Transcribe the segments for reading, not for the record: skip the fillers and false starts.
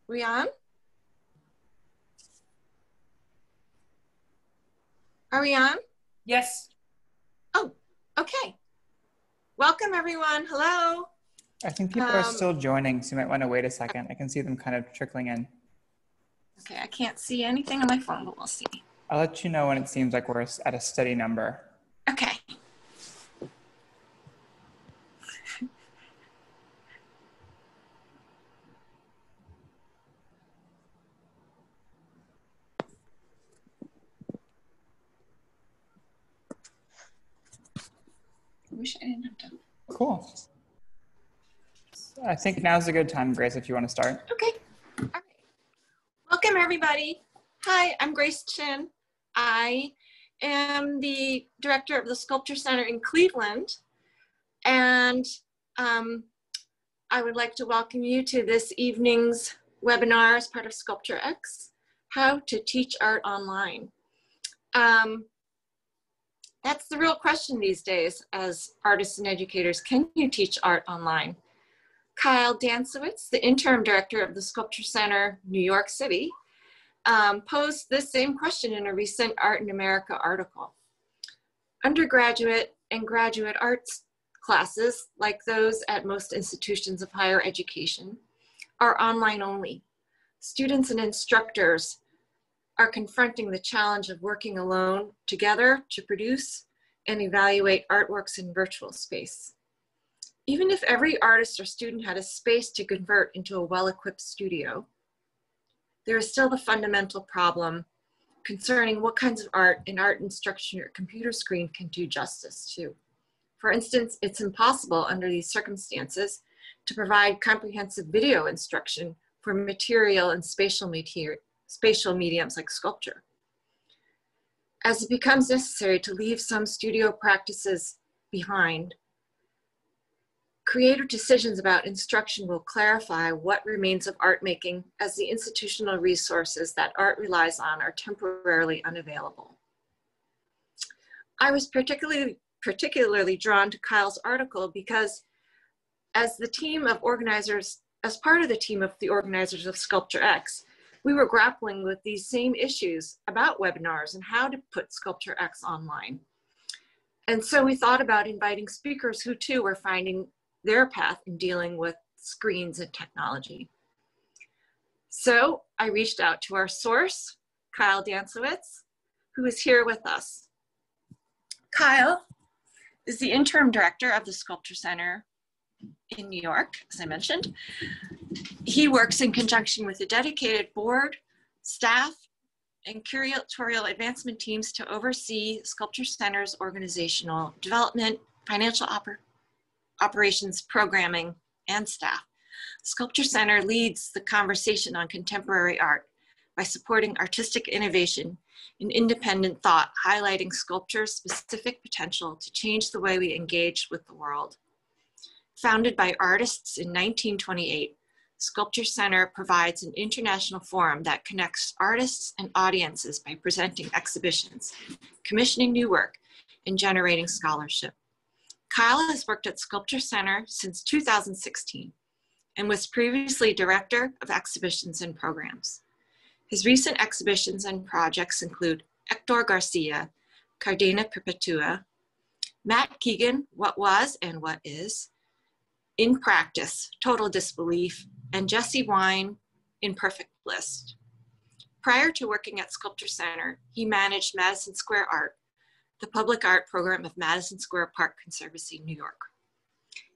We on? Are we on? Yes. Oh, okay. Welcome everyone. Hello. I think people are still joining, so you might want to wait a second. I can see them kind of trickling in. Okay, I can't see anything on my phone, but we'll see. I'll let you know when it seems like we're at a steady number. Okay. I wish I didn't have to. Cool. I think now's a good time, Grace, if you want to start. Okay. All right. Welcome everybody. Hi, I'm Grace Chin. I am the director of the Sculpture Center in Cleveland, and I would like to welcome you to this evening's webinar as part of SculptureX, How to Teach Art Online. That's the real question these days as artists and educators. Can you teach art online? Kyle Dancewicz, the interim director of the Sculpture Center, New York City, posed this same question in a recent Art in America article. Undergraduate and graduate arts classes, like those at most institutions of higher education, are online only. Students and instructors are confronting the challenge of working alone together to produce and evaluate artworks in virtual space. Even if every artist or student had a space to convert into a well-equipped studio, there is still the fundamental problem concerning what kinds of art and art instruction your computer screen can do justice to. For instance, it's impossible under these circumstances to provide comprehensive video instruction for material and spatial mediums like sculpture. As it becomes necessary to leave some studio practices behind, creative decisions about instruction will clarify what remains of art making as the institutional resources that art relies on are temporarily unavailable. I was particularly drawn to Kyle's article because as part of the team of the organizers of SculptureX, we were grappling with these same issues about webinars and how to put SculptureX online. And so we thought about inviting speakers who too were finding their path in dealing with screens and technology. So I reached out to our source, Kyle Dancewicz, who is here with us. Kyle is the interim director of the Sculpture Center in New York, as I mentioned. He works in conjunction with a dedicated board, staff, and curatorial advancement teams to oversee Sculpture Center's organizational development, financial operations, programming, and staff. Sculpture Center leads the conversation on contemporary art by supporting artistic innovation and independent thought, highlighting sculpture's specific potential to change the way we engage with the world. Founded by artists in 1928, Sculpture Center provides an international forum that connects artists and audiences by presenting exhibitions, commissioning new work, and generating scholarship. Kyle has worked at Sculpture Center since 2016 and was previously director of exhibitions and programs. His recent exhibitions and projects include Hector Garcia, Cardena Perpetua, Matt Keegan, What Was and What Is, In Practice, Total Disbelief, and Jesse Wine, Imperfect Bliss. Prior to working at Sculpture Center, he managed Madison Square Art, the public art program of Madison Square Park Conservancy, New York.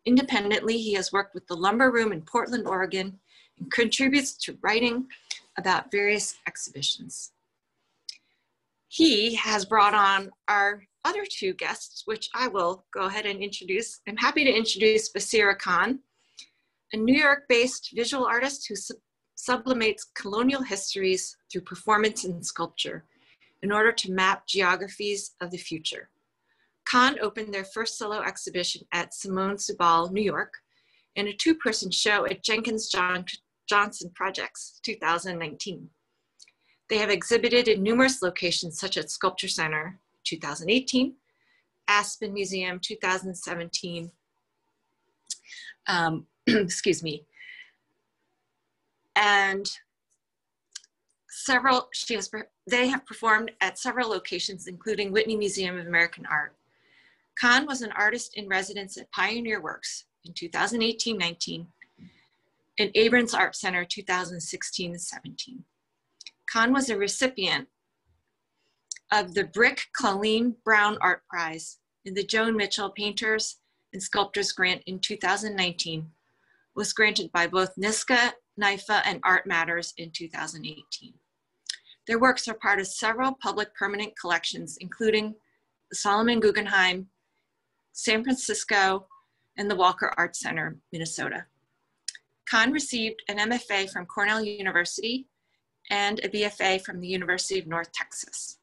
Independently, he has worked with the Lumber Room in Portland, Oregon, and contributes to writing about various exhibitions. He has brought on our other two guests, which I will go ahead and introduce. I'm happy to introduce Baseera Khan, a New York-based visual artist who sublimates colonial histories through performance and sculpture in order to map geographies of the future. Khan opened their first solo exhibition at Simone Subal, New York, and a two-person show at Jenkins Johnson Projects 2019. They have exhibited in numerous locations such as Sculpture Center 2018, Aspen Museum 2017, excuse me, And they have performed at several locations, including Whitney Museum of American Art. Khan was an artist in residence at Pioneer Works in 2018-19 and Abrams Art Center 2016-17. Khan was a recipient of the Brick Colleen Brown Art Prize in the Joan Mitchell Painters and Sculptors Grant in 2019, was granted by both NISCA, NIFA, and Art Matters in 2018. Their works are part of several public permanent collections, including the Solomon Guggenheim, San Francisco, and the Walker Art Center, Minnesota. Khan received an MFA from Cornell University and a BFA from the University of North Texas.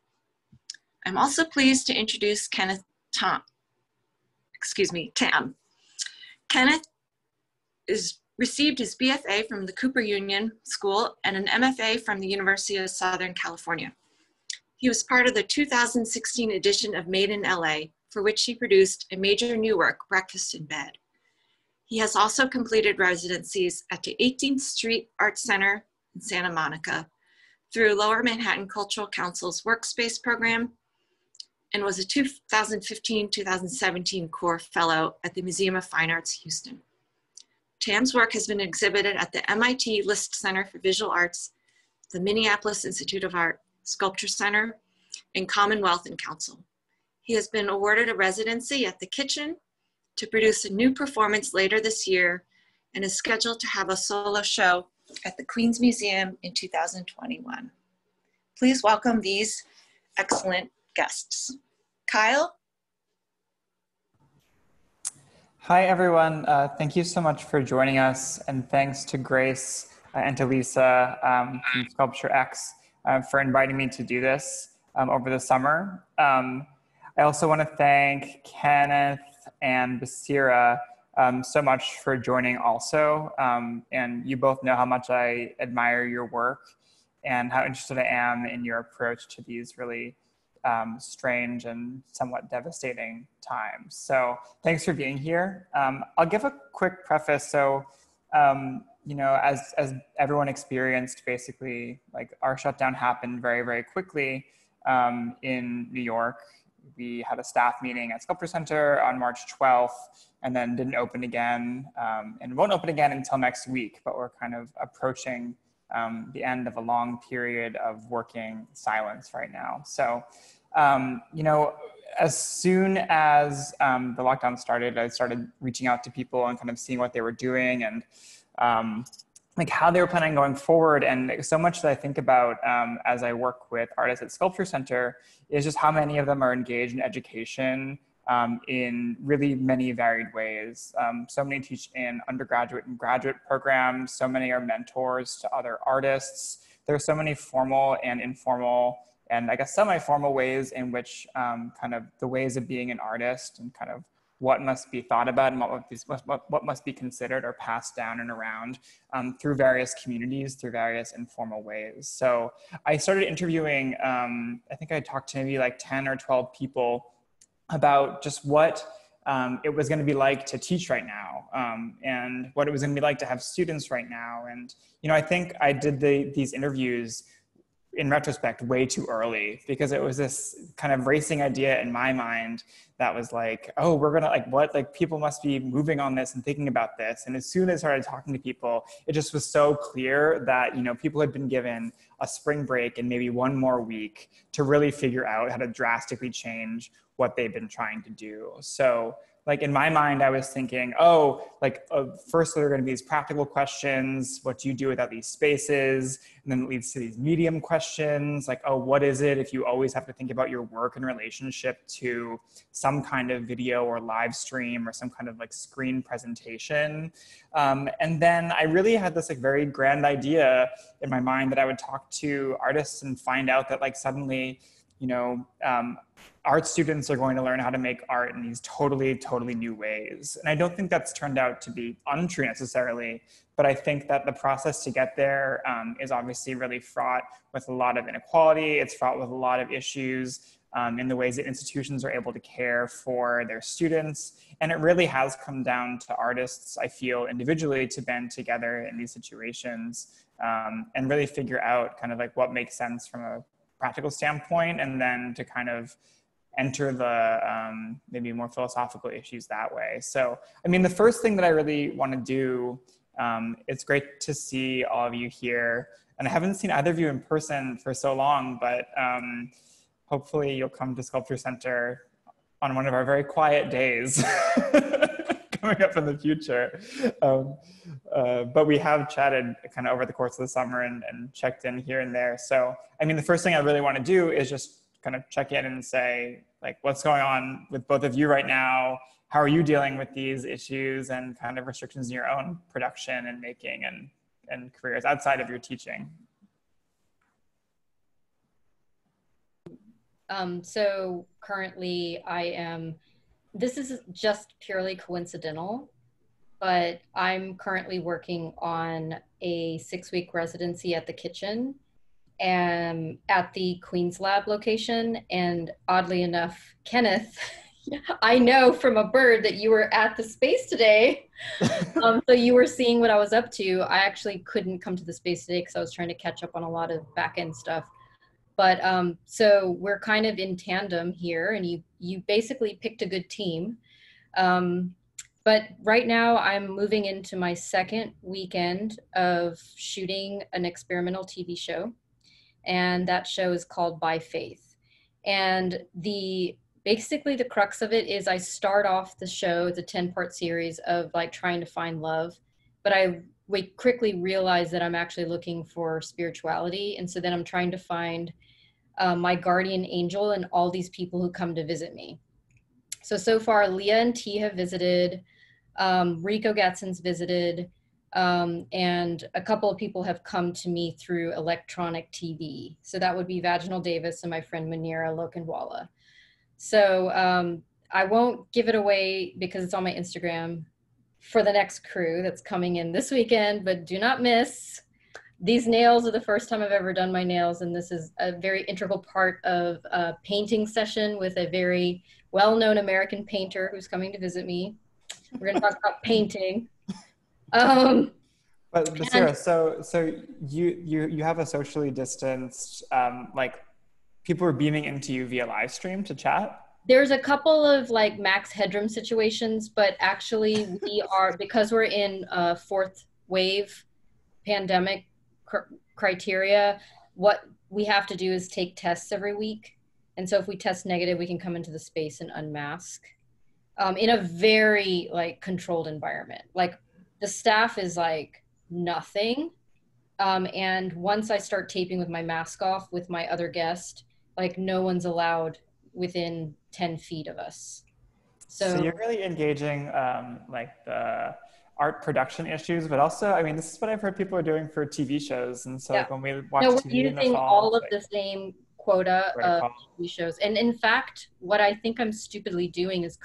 I'm also pleased to introduce Kenneth Tam. Kenneth received his BFA from the Cooper Union School and an MFA from the University of Southern California. He was part of the 2016 edition of Made in LA, for which he produced a major new work, Breakfast in Bed. He has also completed residencies at the 18th Street Art Center in Santa Monica through Lower Manhattan Cultural Council's Workspace program, and was a 2015-2017 Core Fellow at the Museum of Fine Arts, Houston. Tam's work has been exhibited at the MIT List Center for Visual Arts, the Minneapolis Institute of Art Sculpture Center, and Commonwealth and Council. He has been awarded a residency at the Kitchen to produce a new performance later this year and is scheduled to have a solo show at the Queens Museum in 2021. Please welcome these excellent guests. Kyle? Hi, everyone. Thank you so much for joining us, and thanks to Grace and to Lisa from Sculpture X for inviting me to do this over the summer. I also want to thank Kenneth and Baseera so much for joining also. And you both know how much I admire your work and how interested I am in your approach to these really strange and somewhat devastating times. So thanks for being here. I'll give a quick preface. So, you know, as everyone experienced, basically, like our shutdown happened very, very quickly in New York. We had a staff meeting at Sculpture Center on March 12th and then didn't open again and won't open again until next week, but we're kind of approaching the end of a long period of working silence right now. So, you know, as soon as the lockdown started, I started reaching out to people and kind of seeing what they were doing and like how they were planning going forward. And so much that I think about as I work with artists at Sculpture Center is just how many of them are engaged in education in really many varied ways. So many teach in undergraduate and graduate programs. So many are mentors to other artists. There are so many formal and informal and I guess semi-formal ways in which kind of the ways of being an artist and kind of what must be thought about and what must be considered or passed down and around through various communities, through various informal ways. So I started interviewing, I think I talked to maybe like 10 or 12 people about just what it was going to be like to teach right now and what it was going to be like to have students right now. And, you know, I think I did these interviews in retrospect way too early because it was this kind of racing idea in my mind that was like, oh, we're gonna like what, like people must be moving on this and thinking about this. And as soon as I started talking to people, it just was so clear that, you know, people had been given a spring break and maybe one more week to really figure out how to drastically change what they've been trying to do. So like in my mind, I was thinking, oh, like first there are going to be these practical questions. What do you do without these spaces? And then it leads to these medium questions like, oh, what is it if you always have to think about your work in relationship to some kind of video or live stream or some kind of like screen presentation? And then I really had this like very grand idea in my mind that I would talk to artists and find out that like suddenly, you know, art students are going to learn how to make art in these totally, totally new ways. And I don't think that's turned out to be untrue necessarily, but I think that the process to get there is obviously really fraught with a lot of inequality. It's fraught with a lot of issues in the ways that institutions are able to care for their students. And it really has come down to artists, I feel, individually to band together in these situations and really figure out kind of like what makes sense from a practical standpoint, and then to kind of enter the maybe more philosophical issues that way. So, I mean, the first thing that I really want to do, it's great to see all of you here. And I haven't seen either of you in person for so long, but hopefully you'll come to Sculpture Center on one of our very quiet days coming up in the future. But we have chatted kind of over the course of the summer and checked in here and there. So, I mean, the first thing I really want to do is just kind of check in and say, like, what's going on with both of you right now? How are you dealing with these issues and kind of restrictions in your own production and making and careers outside of your teaching? So currently this is just purely coincidental, but I'm currently working on a 6-week residency at the kitchen and at the Queen's Lab location. And oddly enough, Kenneth, I know from a bird that you were at the space today. So you were seeing what I was up to. I actually couldn't come to the space today because I was trying to catch up on a lot of back-end stuff. But so we're kind of in tandem here, and you basically picked a good team. But right now I'm moving into my second weekend of shooting an experimental TV show. And that show is called By Faith. And basically the crux of it is I start off the show, it's a 10-part series of like trying to find love. But we quickly realize that I'm actually looking for spirituality. And so then I'm trying to find my guardian angel and all these people who come to visit me. So far, Leah and T have visited, Rico Gatson's visited, and a couple of people have come to me through electronic TV. So that would be Vaginal Davis and my friend Manira Lokhandwala. So I won't give it away because it's on my Instagram for the next crew that's coming in this weekend, but do not miss. These nails are the first time I've ever done my nails, and this is a very integral part of a painting session with a very well-known American painter who's coming to visit me. We're going to talk about painting. But Baseera, so you have a socially distanced, like people are beaming into you via live stream to chat? There's a couple of like max headroom situations, but actually because we're in a 4th wave pandemic criteria, what we have to do is take tests every week. And so if we test negative, we can come into the space and unmask in a very like controlled environment. Like the staff is like nothing. And once I start taping with my mask off with my other guest, like no one's allowed within 10 feet of us. So you're really engaging like the art production issues, but also, I mean, this is what I've heard people are doing for TV shows. And so like when we watch TV in the fall, using all of the same quota of TV shows. And in fact, what I think I'm stupidly doing is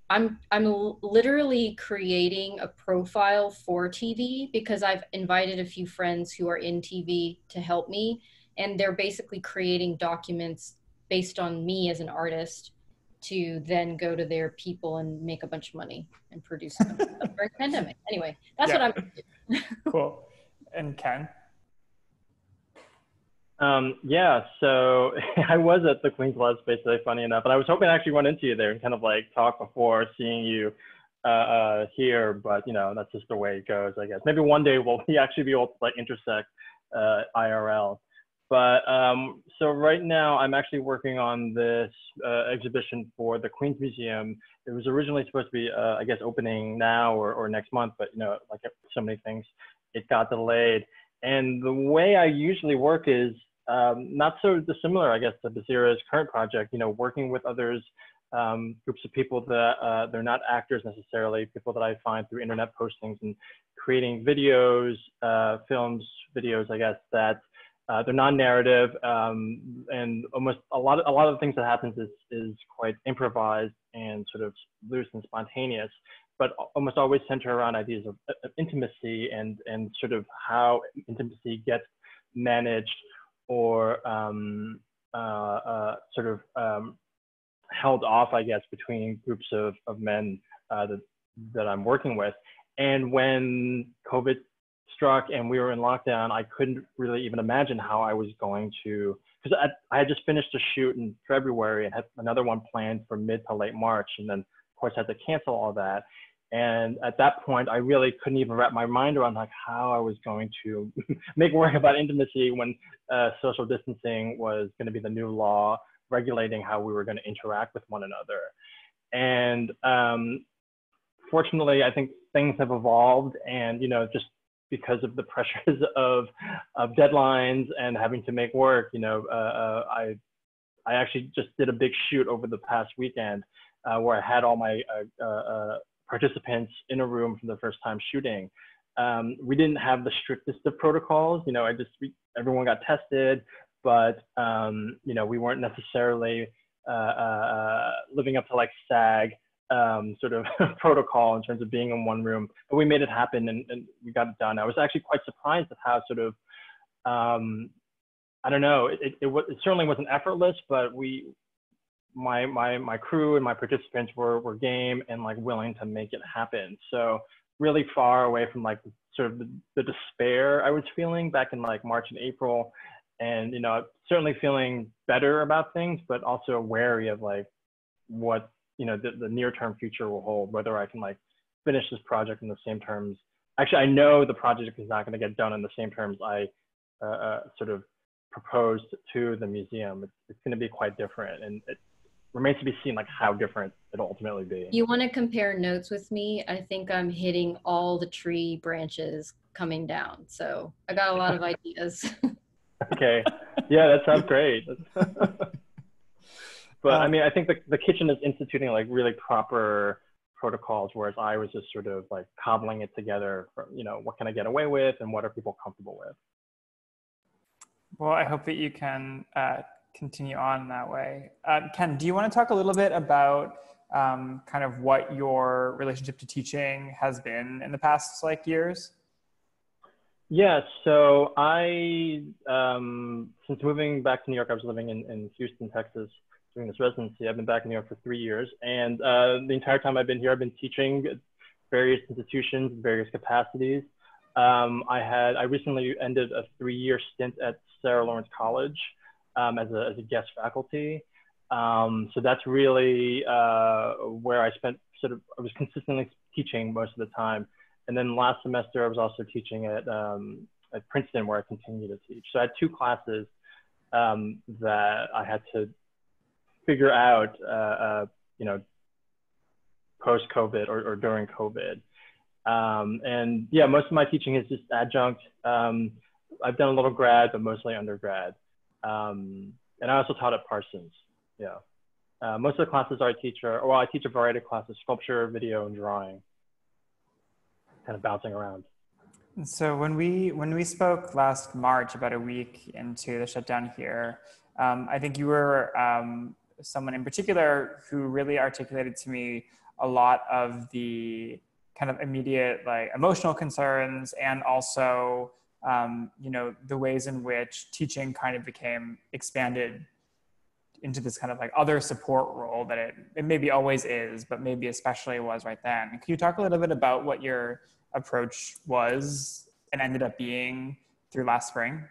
I'm literally creating a profile for TV because I've invited a few friends who are in TV to help me. And they're basically creating documents based on me as an artist to then go to their people and make a bunch of money and produce them during pandemic. Anyway, that's what I'm doing. Cool. And Ken? Yeah, so I was at the Queen's Lab space today, funny enough, and I was hoping to actually run into you there and kind of like talk before seeing you here, but you know, that's just the way it goes, I guess. Maybe one day we'll actually be able to like intersect IRL. But so right now I'm actually working on this exhibition for the Queen's Museum. It was originally supposed to be, I guess, opening now or next month, but you know, like so many things, it got delayed. And the way I usually work is not so dissimilar, I guess, to Baseera's current project, you know, working with others, groups of people that they're not actors necessarily, people that I find through internet postings and creating videos, films, videos, I guess, that they're non-narrative, and almost a lot of the things that happens is quite improvised and sort of loose and spontaneous, but almost always center around ideas of intimacy and sort of how intimacy gets managed or sort of held off, I guess, between groups of men that I'm working with. And when COVID struck and we were in lockdown, I couldn't really even imagine how I was going to, because I had just finished a shoot in February and had another one planned for mid to late March, and then of course had to cancel all that. And at that point, I really couldn't even wrap my mind around like how I was going to make work about intimacy when social distancing was going to be the new law regulating how we were going to interact with one another. And fortunately, I think things have evolved, and just because of the pressures of deadlines and having to make work, I actually just did a big shoot over the past weekend where I had all my participants in a room for the first time shooting. We didn't have the strictest of protocols. Everyone got tested, but we weren't necessarily living up to like SAG sort of protocol in terms of being in one room, but we made it happen and we got it done. I was actually quite surprised at how sort of, I don't know, it certainly wasn't effortless, but my crew and my participants were game and like willing to make it happen. So really far away from like sort of the despair I was feeling back in like March and April, and certainly feeling better about things, but also wary of like what the near-term future will hold, whether I can like finish this project in the same terms. Actually, I know the project is not going to get done in the same terms I sort of proposed to the museum. It's going to be quite different, and it remains to be seen like how different it'll ultimately be. You want to compare notes with me? I think I'm hitting all the tree branches coming down, so I got a lot of ideas. Okay, yeah, that sounds great. But I mean, I think the kitchen is instituting like really proper protocols, whereas I was just sort of like cobbling it together for, what can I get away with and what are people comfortable with? Well, I hope that you can continue on that way. Ken, do you want to talk a little bit about kind of what your relationship to teaching has been in the past years? Yeah, so I, since moving back to New York, I was living in Houston, Texas, doing this residency. I've been back in New York for 3 years, and the entire time I've been here, I've been teaching at various institutions, various capacities. I recently ended a 3-year stint at Sarah Lawrence College as a guest faculty. So that's really where I was consistently teaching most of the time. And then last semester, I was also teaching at Princeton, where I continue to teach. So I had 2 classes that I had to figure out, post-COVID or during COVID. And yeah, most of my teaching is just adjunct. I've done a little grad, but mostly undergrad. And I also taught at Parsons, yeah. Most of the classes I teach I teach a variety of classes: sculpture, video, and drawing, kind of bouncing around. So when we spoke last March, about a week into the shutdown here, I think you were someone in particular who really articulated to me a lot of the kind of immediate emotional concerns, and also the ways in which teaching kind of became expanded into this kind of other support role that it maybe always is, but maybe especially was right then. Can you talk a little bit about what your approach was and ended up being through last spring?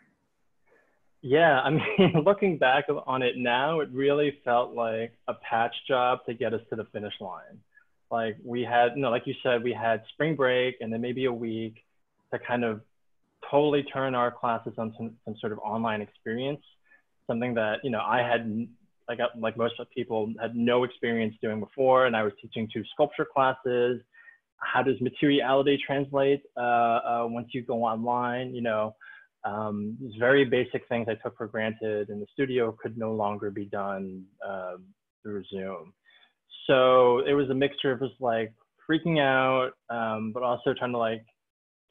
Yeah, I mean, looking back on it now, it really felt like a patch job to get us to the finish line. Like we had, like you said, we had spring break and then maybe a week to kind of totally turn our classes on some sort of online experience, something that, I had, like most people, had no experience doing before. And I was teaching 2 sculpture classes. How does materiality translate once you go online? These very basic things I took for granted in the studio could no longer be done through Zoom. So it was a mixture of just freaking out, but also trying to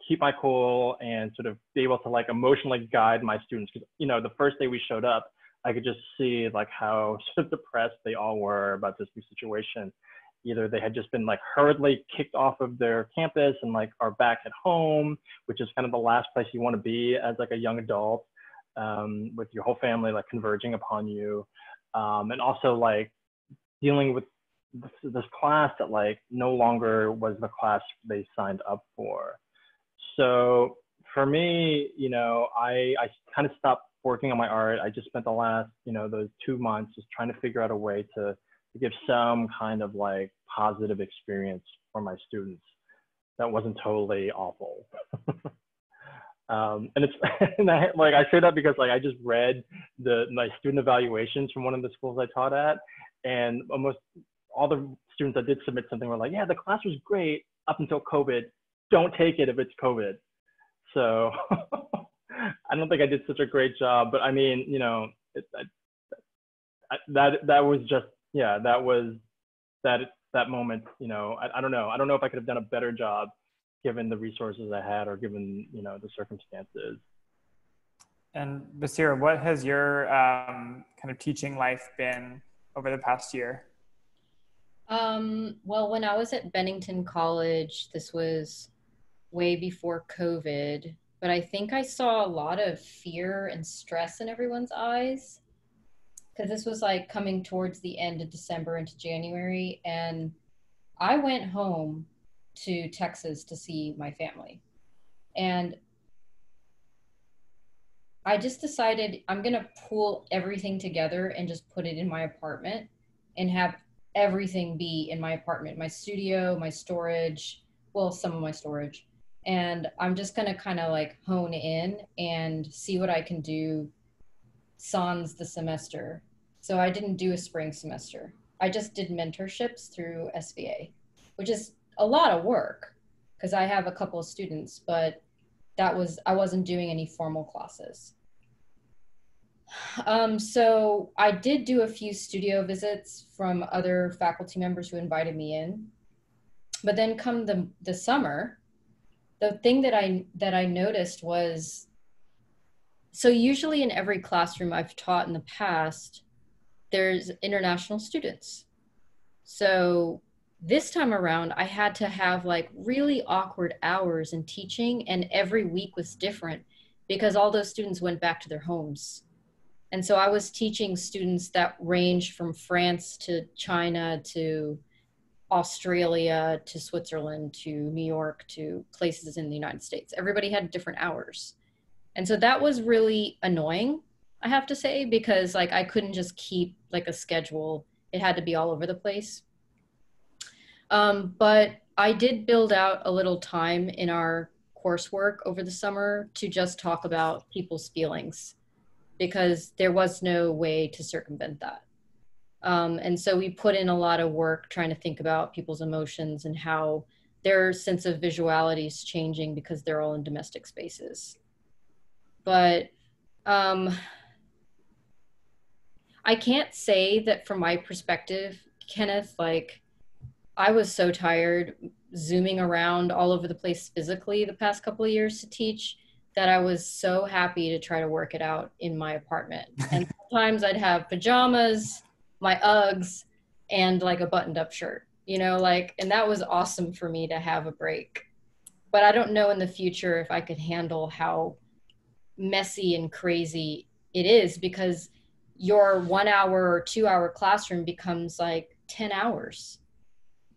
keep my cool and sort of be able to emotionally guide my students. Because the first day we showed up, I could just see how sort of depressed they all were about this new situation. Either they had just been hurriedly kicked off of their campus and are back at home, which is kind of the last place you want to be as a young adult, with your whole family like converging upon you, and also like dealing with this class that like no longer was the class they signed up for. So for me, you know, I kind of stopped working on my art. I just spent the last, you know, those 2 months just trying to figure out a way to give some kind of like positive experience for my students that wasn't totally awful. And it's and I say that because like I just read my student evaluations from one of the schools I taught at, and almost all the students that did submit something were like, yeah, the class was great up until COVID. Don't take it if it's COVID. So I don't think I did such a great job, but I mean, you know, that was just, yeah, that was that moment, you know, I don't know. I don't know if I could have done a better job given the resources I had or given, you know, the circumstances. And Baseera, what has your kind of teaching life been over the past year? Well, when I was at Bennington College, this was way before COVID, but I think I saw a lot of fear and stress in everyone's eyes, because this was like coming towards the end of December into January, and I went home to Texas to see my family. And I just decided I'm going to pull everything together and just put it in my apartment and have everything be in my apartment, my studio, my storage, well, some of my storage. And I'm just going to kind of like hone in and see what I can do sans the semester. So I didn't do a spring semester. I just did mentorships through SVA, which is a lot of work because I have a couple of students, but I wasn't doing any formal classes. So I did do a few studio visits from other faculty members who invited me in, but then come the summer, the thing that I noticed was, so usually in every classroom I've taught in the past, there's international students. So this time around, I had to have like really awkward hours in teaching, and every week was different because all those students went back to their homes. And so I was teaching students that ranged from France to China to Australia to Switzerland to New York to places in the United States. Everybody had different hours. And so that was really annoying, I have to say, because like I couldn't just keep like a schedule. It had to be all over the place. But I did build out a little time in our coursework over the summer to just talk about people's feelings, because there was no way to circumvent that. And so we put in a lot of work trying to think about people's emotions and how their sense of visuality is changing because they're all in domestic spaces. But I can't say that from my perspective, Kenneth, like I was so tired zooming around all over the place physically the past couple of years to teach that I was so happy to try to work it out in my apartment. And sometimes I'd have pajamas, my Uggs, and like a buttoned up shirt, you know, like, and that was awesome for me to have a break. But I don't know in the future if I could handle how messy and crazy it is, because your 1 hour or 2 hour classroom becomes like 10 hours.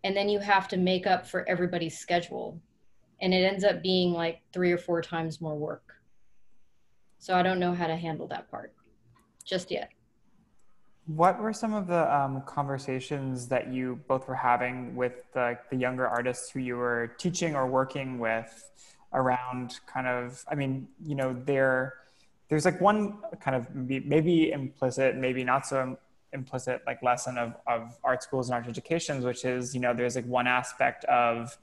And then you have to make up for everybody's schedule. And it ends up being like 3 or 4 times more work. So I don't know how to handle that part just yet. What were some of the conversations that you both were having with the younger artists who you were teaching or working with around kind of, I mean, you know, there's like one kind of maybe implicit, maybe not so implicit like lesson of art schools and art educations, which is, you know, there's like one aspect of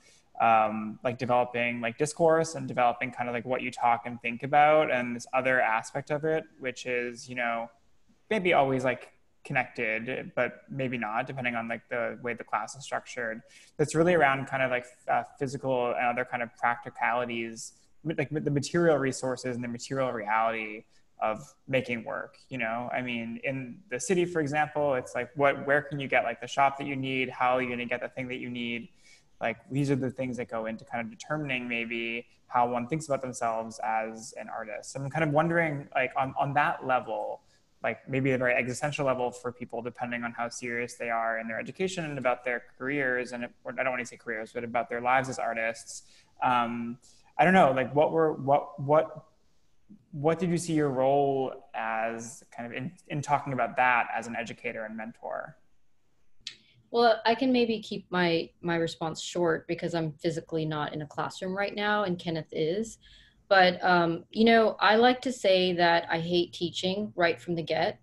like developing like discourse and developing kind of like what you talk and think about, and this other aspect of it, which is, you know, maybe always like connected, but maybe not, depending on like the way the class is structured. That's really around kind of like physical and other kind of practicalities, like the material resources and the material reality of making work. You know, I mean, in the city, for example, it's like where can you get like the shop that you need? How are you going to get the thing that you need? like these are the things that go into kind of determining maybe how one thinks about themselves as an artist. I'm kind of wondering, like on that level, like maybe a very existential level for people, depending on how serious they are in their education and about their careers, and or I don't want to say careers, but about their lives as artists. I don't know, like what did you see your role as kind of in talking about that as an educator and mentor? Well, I can maybe keep my response short because I'm physically not in a classroom right now, and Kenneth is. But you know, I like to say that I hate teaching right from the get.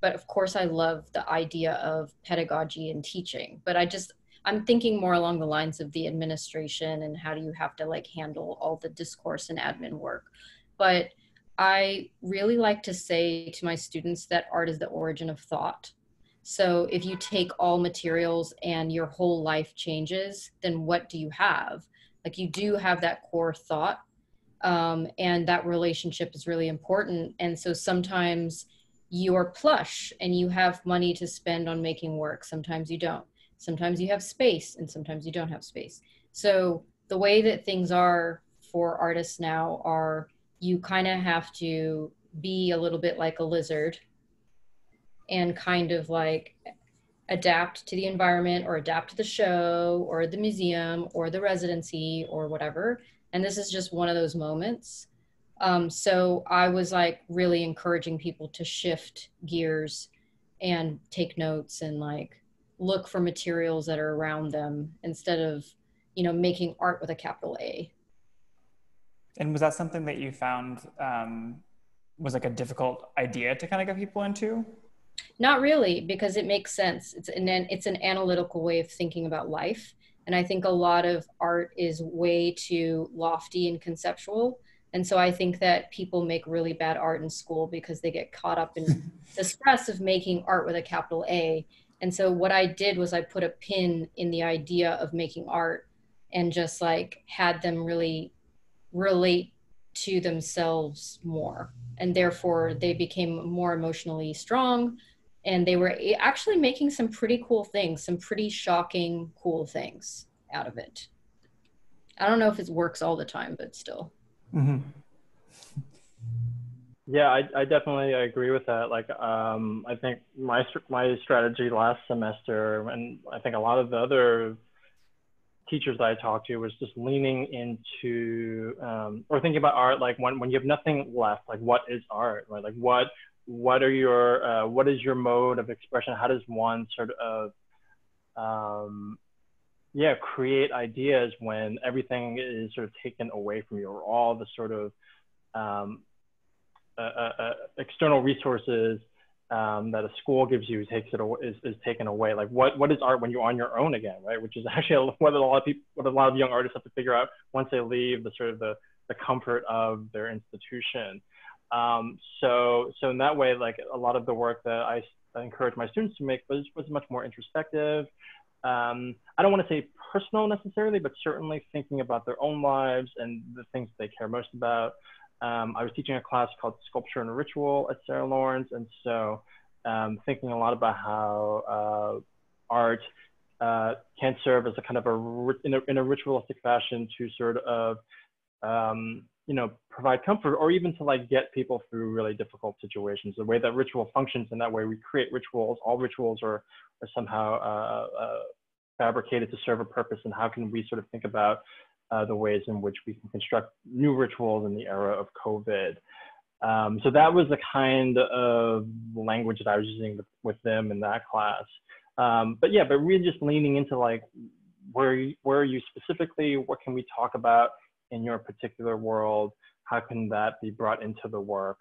But of course, I love the idea of pedagogy and teaching. But I'm thinking more along the lines of the administration and how do you have to like handle all the discourse and admin work. But I really like to say to my students that art is the origin of thought. So if you take all materials and your whole life changes, then what do you have? Like you do have that core thought, and that relationship is really important. And so sometimes you're plush and you have money to spend on making work. Sometimes you don't. Sometimes you have space and sometimes you don't have space. So the way that things are for artists now are you kind of have to be a little bit like a lizard and kind of like adapt to the environment or adapt to the show or the museum or the residency or whatever. And this is just one of those moments. So I was like really encouraging people to shift gears and take notes and like look for materials that are around them instead of, you know, making art with a capital A. And was that something that you found was like a difficult idea to kind of get people into? Not really, because it makes sense. It's an analytical way of thinking about life. And I think a lot of art is way too lofty and conceptual. And so I think that people make really bad art in school because they get caught up in the stress of making art with a capital A. And so what I did was I put a pin in the idea of making art and just like had them really relate to themselves more. And therefore they became more emotionally strong. And they were actually making some pretty cool things, some pretty shocking, cool things out of it. I don't know if it works all the time, but still. Mm-hmm. Yeah, I definitely agree with that. Like, I think my strategy last semester, and I think a lot of the other teachers that I talked to, was just leaning into or thinking about art like when you have nothing left, like what is art, right? Like what are your what is your mode of expression? How does one sort of create ideas when everything is sort of taken away from you, or all the sort of external resources that a school gives you is taken away. Like what is art when you're on your own again, right? Which is actually what a lot of young artists have to figure out once they leave the sort of the comfort of their institution. So in that way, like a lot of the work that I encourage my students to make was much more introspective. I don't want to say personal necessarily, but certainly thinking about their own lives and the things they care most about. I was teaching a class called Sculpture and Ritual at Sarah Lawrence, and so thinking a lot about how art can serve as a kind of in a ritualistic fashion to sort of provide comfort, or even to like get people through really difficult situations. The way that ritual functions, in that way we create rituals. All rituals are somehow fabricated to serve a purpose, and how can we sort of think about the ways in which we can construct new rituals in the era of COVID. So that was the kind of language that I was using with them in that class. But really just leaning into like, where are you specifically? What can we talk about in your particular world? How can that be brought into the work?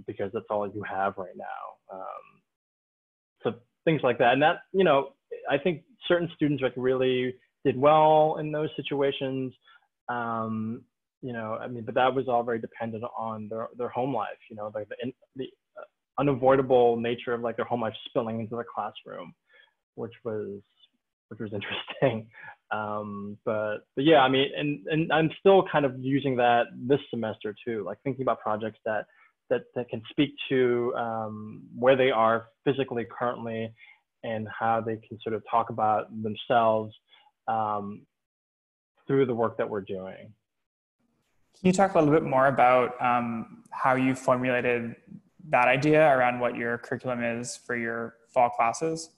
Because that's all you have right now. So things like that. And that, I think certain students like really did well in those situations. But that was all very dependent on their home life, like the unavoidable nature of like their home life spilling into the classroom, which was interesting. But yeah, I mean, and I'm still kind of using that this semester too, like thinking about projects that can speak to where they are physically currently, and how they can sort of talk about themselves through the work that we're doing. Can you talk a little bit more about how you formulated that idea around what your curriculum is for your fall classes?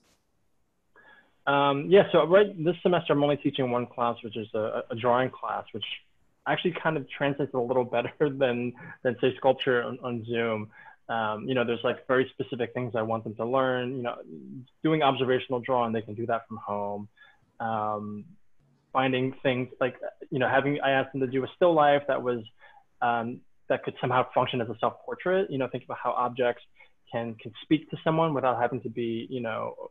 Yeah, so right this semester I'm only teaching one class, which is a drawing class, which actually kind of translates a little better than say sculpture on Zoom. You know, there's like very specific things I want them to learn. You know, doing observational drawing, they can do that from home. Finding things like, you know, I asked them to do a still life that was that could somehow function as a self-portrait. You know, think about how objects can speak to someone without having to be, you know,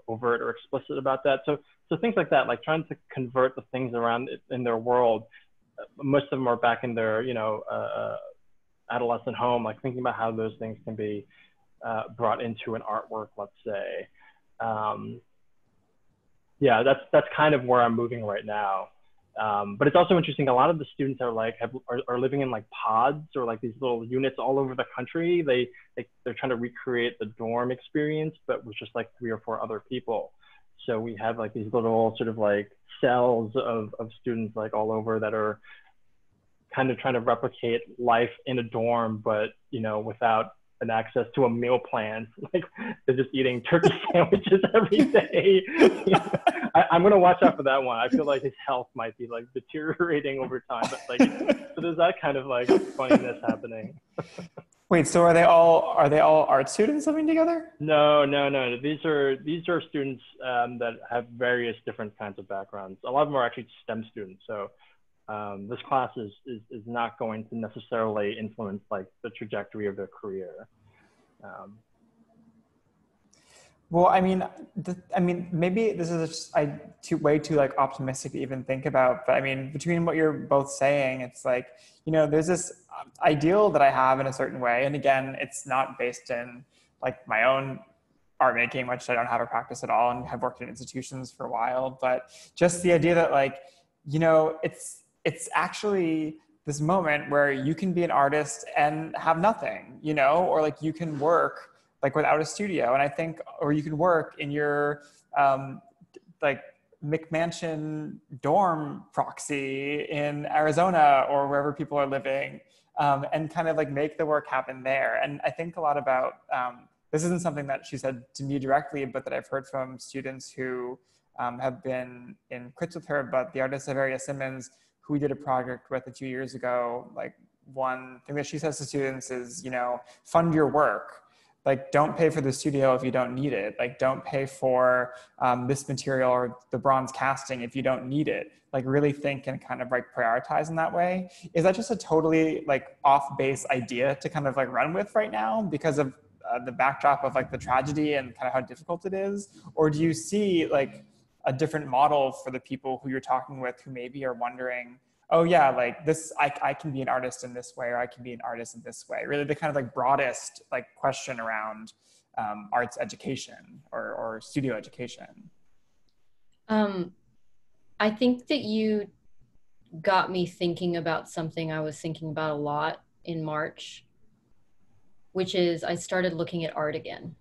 overt or explicit about that. So things like that, like trying to convert the things around in their world. Most of them are back in their, you know, adolescent home, like thinking about how those things can be brought into an artwork, let's say. Yeah, that's kind of where I'm moving right now. But it's also interesting. A lot of the students are like are living in like pods or like these little units all over the country. They're trying to recreate the dorm experience, but with just like 3 or 4 other people. So we have like these little sort of like cells of students like all over that are kind of trying to replicate life in a dorm, but you know, without an access to a meal plan. Like they're just eating turkey sandwiches every day. I'm gonna watch out for that one. I feel like his health might be like deteriorating over time, but like, so there's that kind of like funniness happening. Wait, so are they all art students living together? No. These are students that have various different kinds of backgrounds. A lot of them are actually STEM students. So this class is not going to necessarily influence like the trajectory of their career. Well, I mean, maybe this is just way too like optimistic to even think about. But I mean, between what you're both saying, it's like, you know, there's this ideal that I have in a certain way, and again, it's not based in like my own art making, which I don't have a practice at all, and have worked in institutions for a while. But just the idea that like, you know, it's actually this moment where you can be an artist and have nothing, you know, or like you can work like without a studio. And I think, or you can work in your like McMansion dorm proxy in Arizona or wherever people are living, and kind of like make the work happen there. And I think a lot about, this isn't something that she said to me directly, but that I've heard from students who have been in crits with her, but the artist Baseera Simmons, who we did a project with a few years ago, like one thing that she says to students is, you know, fund your work. Like, don't pay for the studio if you don't need it. Like, don't pay for this material or the bronze casting if you don't need it. Like, really think and kind of like prioritize in that way. Is that just a totally like off base idea to kind of like run with right now because of the backdrop of like the tragedy and kind of how difficult it is? Or do you see like a different model for the people who you're talking with who maybe are wondering, oh yeah, like this, I can be an artist in this way, or I can be an artist in this way. Really the kind of like broadest like question around arts education or studio education. I think that you got me thinking about something I was thinking about a lot in March, which is I started looking at art again.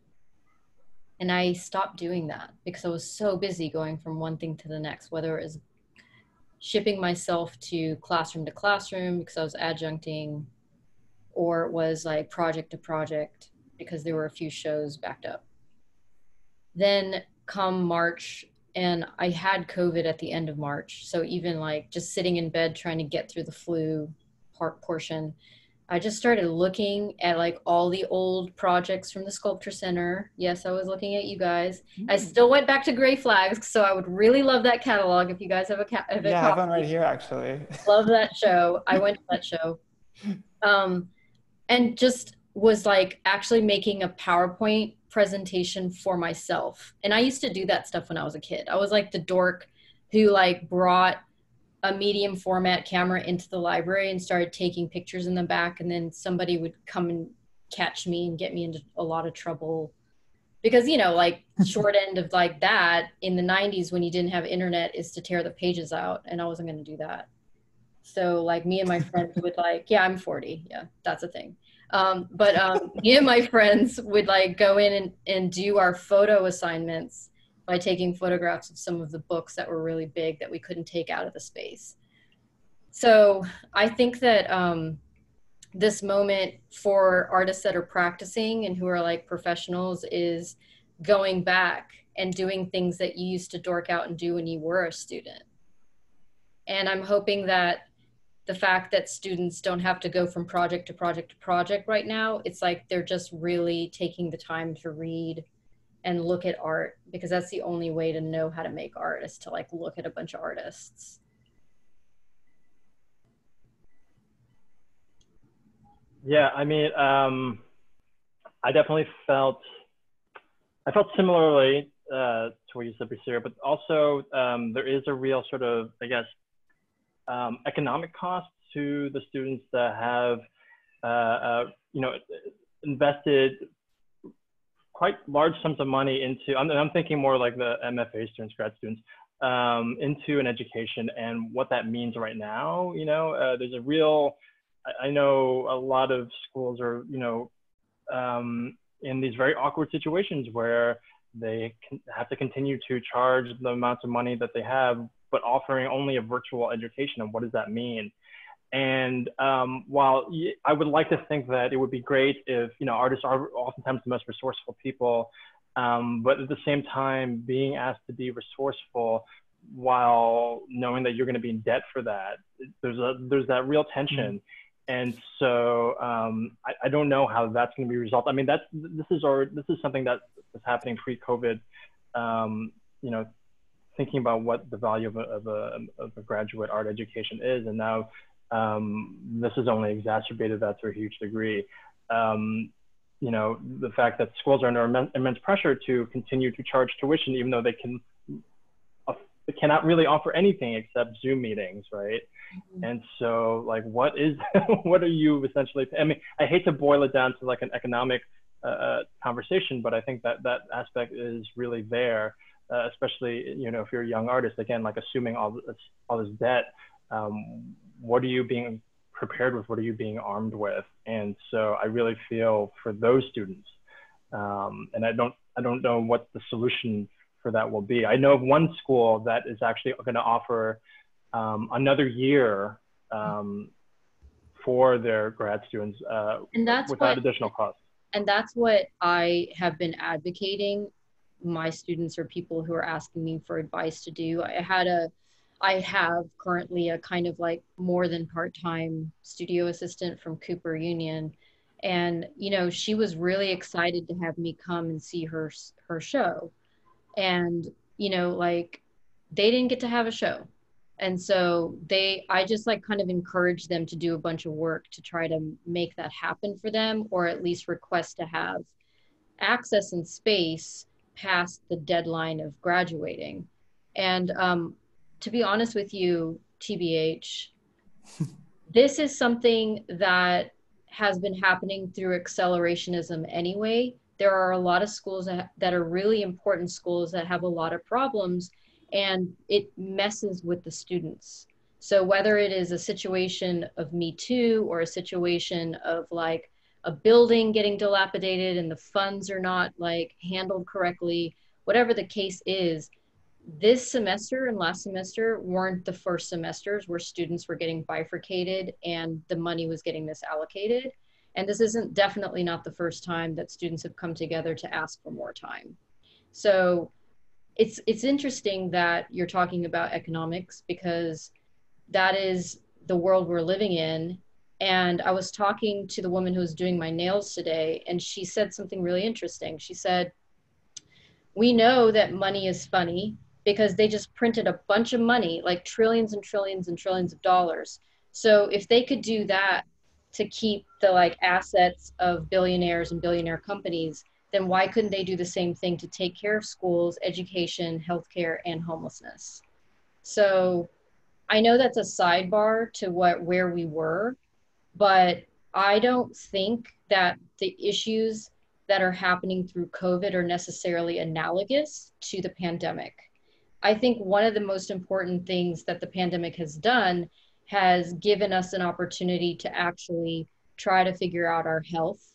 And I stopped doing that because I was so busy going from one thing to the next, whether it was shipping myself to classroom because I was adjuncting, or it was like project to project because there were a few shows backed up. Then come March, and I had COVID at the end of March. So even like just sitting in bed trying to get through the flu portion, I just started looking at like all the old projects from the Sculpture Center. Yes, I was looking at you guys. I still went back to Gray Flags, so I would really love that catalog if you guys have a copy. Yeah, I have one right here, actually. Love that show. I went to that show. And just was like actually making a PowerPoint presentation for myself. And I used to do that stuff when I was a kid. I was like the dork who like brought a medium format camera into the library and started taking pictures in the back, and then somebody would come and catch me and get me into a lot of trouble because, you know, like short end of like that in the 90s when you didn't have internet is to tear the pages out, and I wasn't going to do that. So like me and my friends would like, yeah, I'm 40. Yeah, that's a thing. Me and my friends would like go in and do our photo assignments by taking photographs of some of the books that were really big that we couldn't take out of the space. So I think that this moment for artists that are practicing and who are like professionals is going back and doing things that you used to dork out and do when you were a student. And I'm hoping that the fact that students don't have to go from project to project to project right now, it's like they're just really taking the time to read and look at art, because that's the only way to know how to make art, is to like look at a bunch of artists. Yeah, I mean, I definitely felt similarly to what you said, Baseera, but also there is a real sort of, I guess, economic cost to the students that have, you know, invested quite large sums of money into, I'm thinking more like the MFA students, grad students, into an education and what that means right now. You know, there's a real, I know a lot of schools are, you know, in these very awkward situations where they have to continue to charge the amounts of money that they have, but offering only a virtual education. And what does that mean? And while I would like to think that it would be great if, you know, artists are oftentimes the most resourceful people, but at the same time, being asked to be resourceful while knowing that you're going to be in debt for that, there's that real tension. Mm-hmm. And so I don't know how that's going to be resolved. I mean, this is something that was happening pre-COVID. You know, thinking about what the value of a graduate art education is, and now this has only exacerbated that to a huge degree. You know, the fact that schools are under immense pressure to continue to charge tuition, even though they cannot really offer anything except Zoom meetings, right? Mm-hmm. And so, like, what are you essentially? I mean, I hate to boil it down to like an economic conversation, but I think that aspect is really there, especially, you know, if you're a young artist. Again, like, assuming all this debt, what are you being prepared with? What are you being armed with? And so, I really feel for those students, and I don't know what the solution for that will be. I know of one school that is actually going to offer another year for their grad students and that's without additional costs. And that's what I have been advocating my students or people who are asking me for advice to do. I have currently a kind of like more than part-time studio assistant from Cooper Union. And, you know, she was really excited to have me come and see her show. And, you know, like, they didn't get to have a show. And so I just like kind of encouraged them to do a bunch of work to try to make that happen for them, or at least request to have access and space past the deadline of graduating. And to be honest with you, TBH, this is something that has been happening through accelerationism anyway. There are a lot of schools that are really important schools that have a lot of problems, and it messes with the students. So whether it is a situation of Me Too, or a situation of like a building getting dilapidated and the funds are not like handled correctly, whatever the case is, this semester and last semester weren't the first semesters where students were getting bifurcated and the money was getting misallocated. And this isn't definitely not the first time that students have come together to ask for more time. So it's interesting that you're talking about economics, because that is the world we're living in. And I was talking to the woman who was doing my nails today, and she said something really interesting. She said, we know that money is funny because they just printed a bunch of money, like trillions and trillions and trillions of dollars. So if they could do that to keep the like assets of billionaires and billionaire companies, then why couldn't they do the same thing to take care of schools, education, healthcare, and homelessness? So I know that's a sidebar to where we were, but I don't think that the issues that are happening through COVID are necessarily analogous to the pandemic. I think one of the most important things that the pandemic has done has given us an opportunity to actually try to figure out our health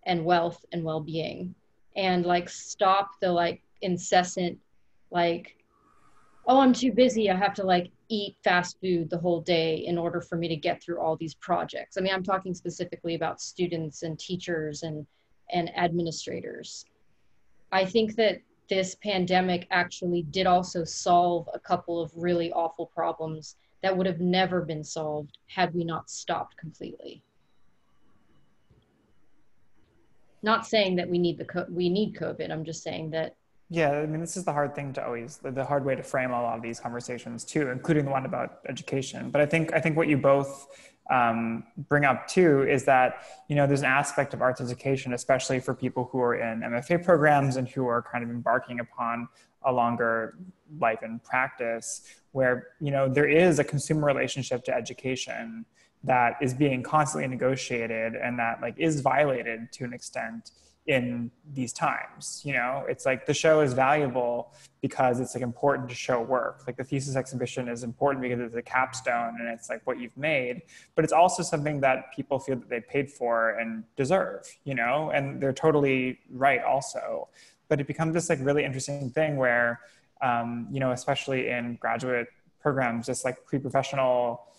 and wealth and well-being, and like stop the like incessant like, oh, I'm too busy. I have to like eat fast food the whole day in order for me to get through all these projects. I mean, I'm talking specifically about students and teachers and administrators. I think that this pandemic actually did also solve a couple of really awful problems that would have never been solved had we not stopped completely. Not saying that we need COVID. I'm just saying that. Yeah, I mean, this is the hard thing to always, the hard way to frame a lot of these conversations too, including the one about education. But I think what you both bring up too is that, you know, there's an aspect of arts education, especially for people who are in MFA programs and who are kind of embarking upon a longer life in practice, where, you know, there is a consumer relationship to education that is being constantly negotiated and that like is violated to an extent in these times. You know, it's like the show is valuable because it's like important to show work. Like the thesis exhibition is important because it's a capstone and it's like what you've made, but it's also something that people feel that they paid for and deserve, you know, and they're totally right also. But it becomes this like really interesting thing where, you know, especially in graduate programs, just like pre-professional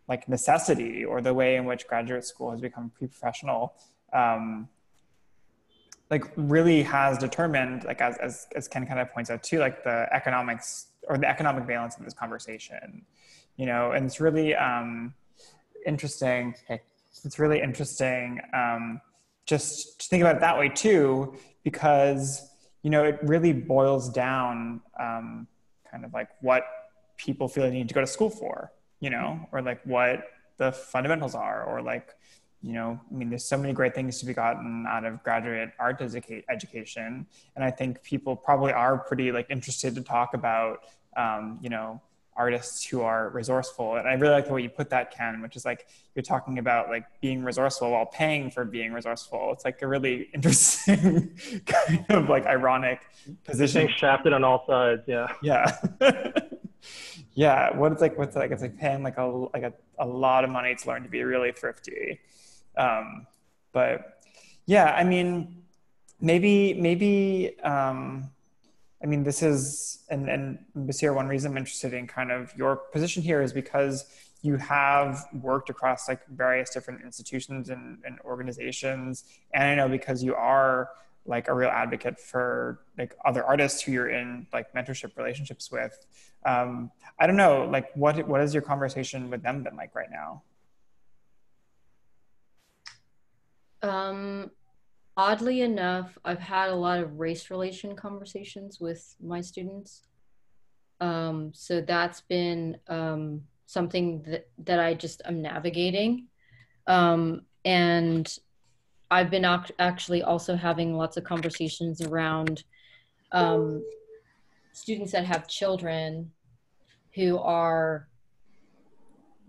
like necessity, or the way in which graduate school has become pre-professional, like really has determined, like as Ken kind of points out too, like the economics or the economic balance of this conversation, you know, and it's really interesting. It's really interesting just to think about it that way too, because, you know, it really boils down kind of like what people feel they need to go to school for, you know, or like what the fundamentals are, or like, you know, I mean, there's so many great things to be gotten out of graduate art education. And I think people probably are pretty like interested to talk about, you know, artists who are resourceful. And I really like the way you put that, Ken, which is like, you're talking about like being resourceful while paying for being resourceful. It's like a really interesting kind of like ironic position. Being shafted on all sides. Yeah. Yeah. Yeah. What's like, it's like paying like a lot of money to learn to be really thrifty. But yeah, I mean, maybe, I mean, this is, and Baseera, one reason I'm interested in kind of your position here is because you have worked across like various different institutions and organizations. And I know because you are like a real advocate for like other artists who you're in like mentorship relationships with. I don't know, like what has your conversation with them been like right now? Oddly enough, I've had a lot of race relation conversations with my students. So that's been something that I just am navigating. And I've been actually also having lots of conversations around students that have children who are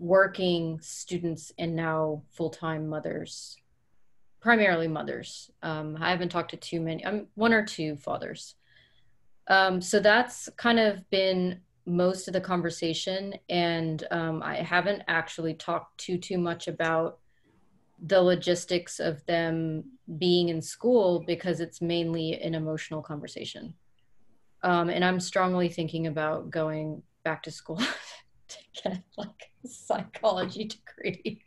working students and now full-time mothers. Primarily mothers. I haven't talked to too many, one or two fathers. So that's kind of been most of the conversation. And I haven't actually talked too much about the logistics of them being in school because it's mainly an emotional conversation. And I'm strongly thinking about going back to school to get like a psychology degree.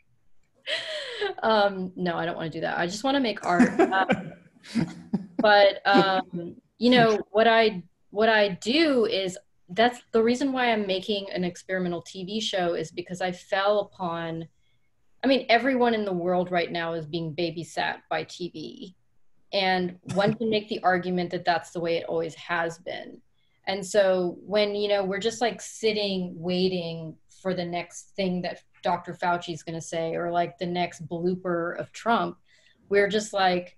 No, I don't want to do that. I just want to make art. But you know, what I do is, that's the reason why I'm making an experimental TV show, is because I fell upon, I mean, everyone in the world right now is being babysat by TV. And one can make the argument that that's the way it always has been. And so when, you know, we're just like sitting, waiting for the next thing that Dr. Fauci is going to say, or like the next blooper of Trump, we're just like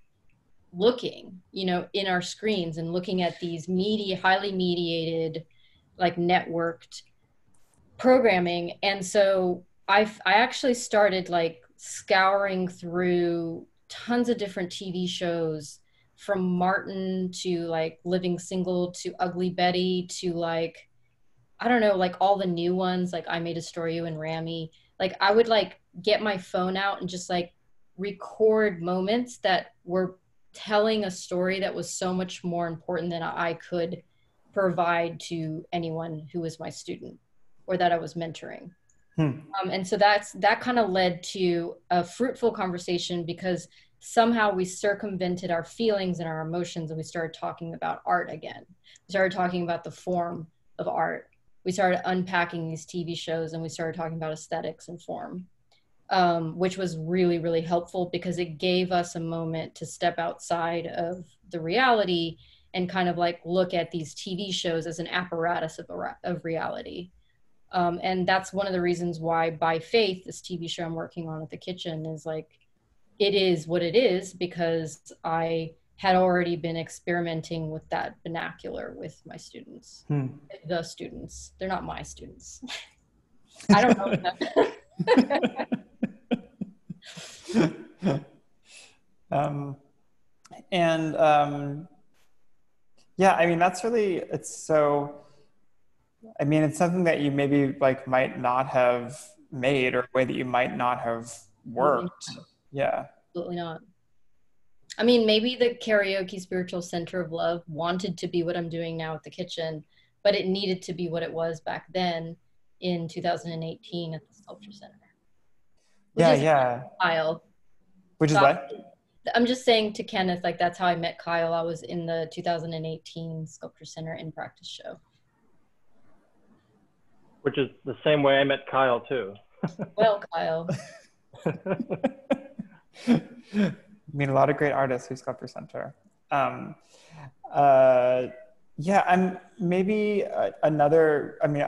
looking, you know, in our screens and looking at these highly mediated, like networked programming. And so I actually started like scouring through tons of different TV shows, from Martin to like Living Single to Ugly Betty to like, I don't know, like all the new ones, like I Made a Story You and Rami. Like I would like get my phone out and just like record moments that were telling a story that was so much more important than I could provide to anyone who was my student or that I was mentoring. Hmm. And so that kind of led to a fruitful conversation, because somehow we circumvented our feelings and our emotions, and we started talking about art again. We started talking about the form of art. We started unpacking these TV shows, and we started talking about aesthetics and form, which was really, really helpful, because it gave us a moment to step outside of the reality and kind of like look at these TV shows as an apparatus of reality. And that's one of the reasons why By Faith, this TV show I'm working on at the kitchen, is like, it is what it is, because I had already been experimenting with that vernacular with my students. The students. They're not my students. I don't know them. Yeah, I mean, that's really, it's so, I mean, it's something that you maybe like might not have made, or a way that you might not have worked. Yeah. Absolutely not. I mean, maybe the Karaoke Spiritual Center of Love wanted to be what I'm doing now at the kitchen, but it needed to be what it was back then in 2018 at the Sculpture Center. Kyle. Which is what? I'm just saying to Kenneth, like, that's how I met Kyle. I was in the 2018 Sculpture Center in practice show. Which is the same way I met Kyle too. Well, Kyle. Meet a lot of great artists through Sculpture Center. Yeah, I'm maybe another, I mean,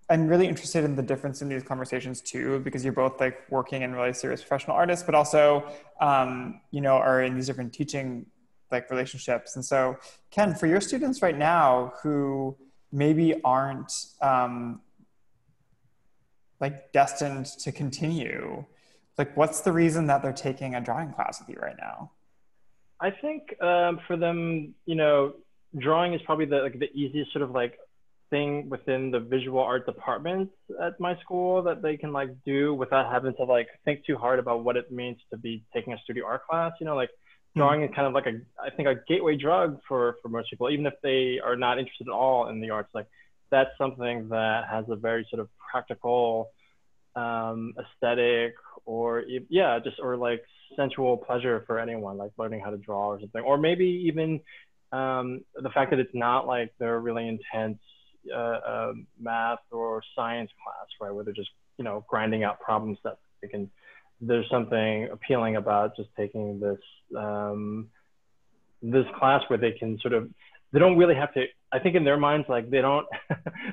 I'm really interested in the difference in these conversations too, because you're both like working in really serious professional artists, but also, you know, are in these different teaching like relationships. And so, Ken, for your students right now who maybe aren't like destined to continue, like what's the reason that they're taking a drawing class with you right now? I think for them, you know, drawing is probably the easiest sort of like thing within the visual art department at my school that they can like do without having to like think too hard about what it means to be taking a studio art class. You know, like drawing is kind of like I think a gateway drug for most people, even if they are not interested at all in the arts. Like that's something that has a very sort of practical aesthetic, or or like sensual pleasure for anyone, like learning how to draw or something, or maybe even the fact that it's not like they're really intense math or science class, right, where they're just, you know, grinding out problems that they can. There's something appealing about just taking this this class where they can sort of, they don't really have to, I think in their minds, like they don't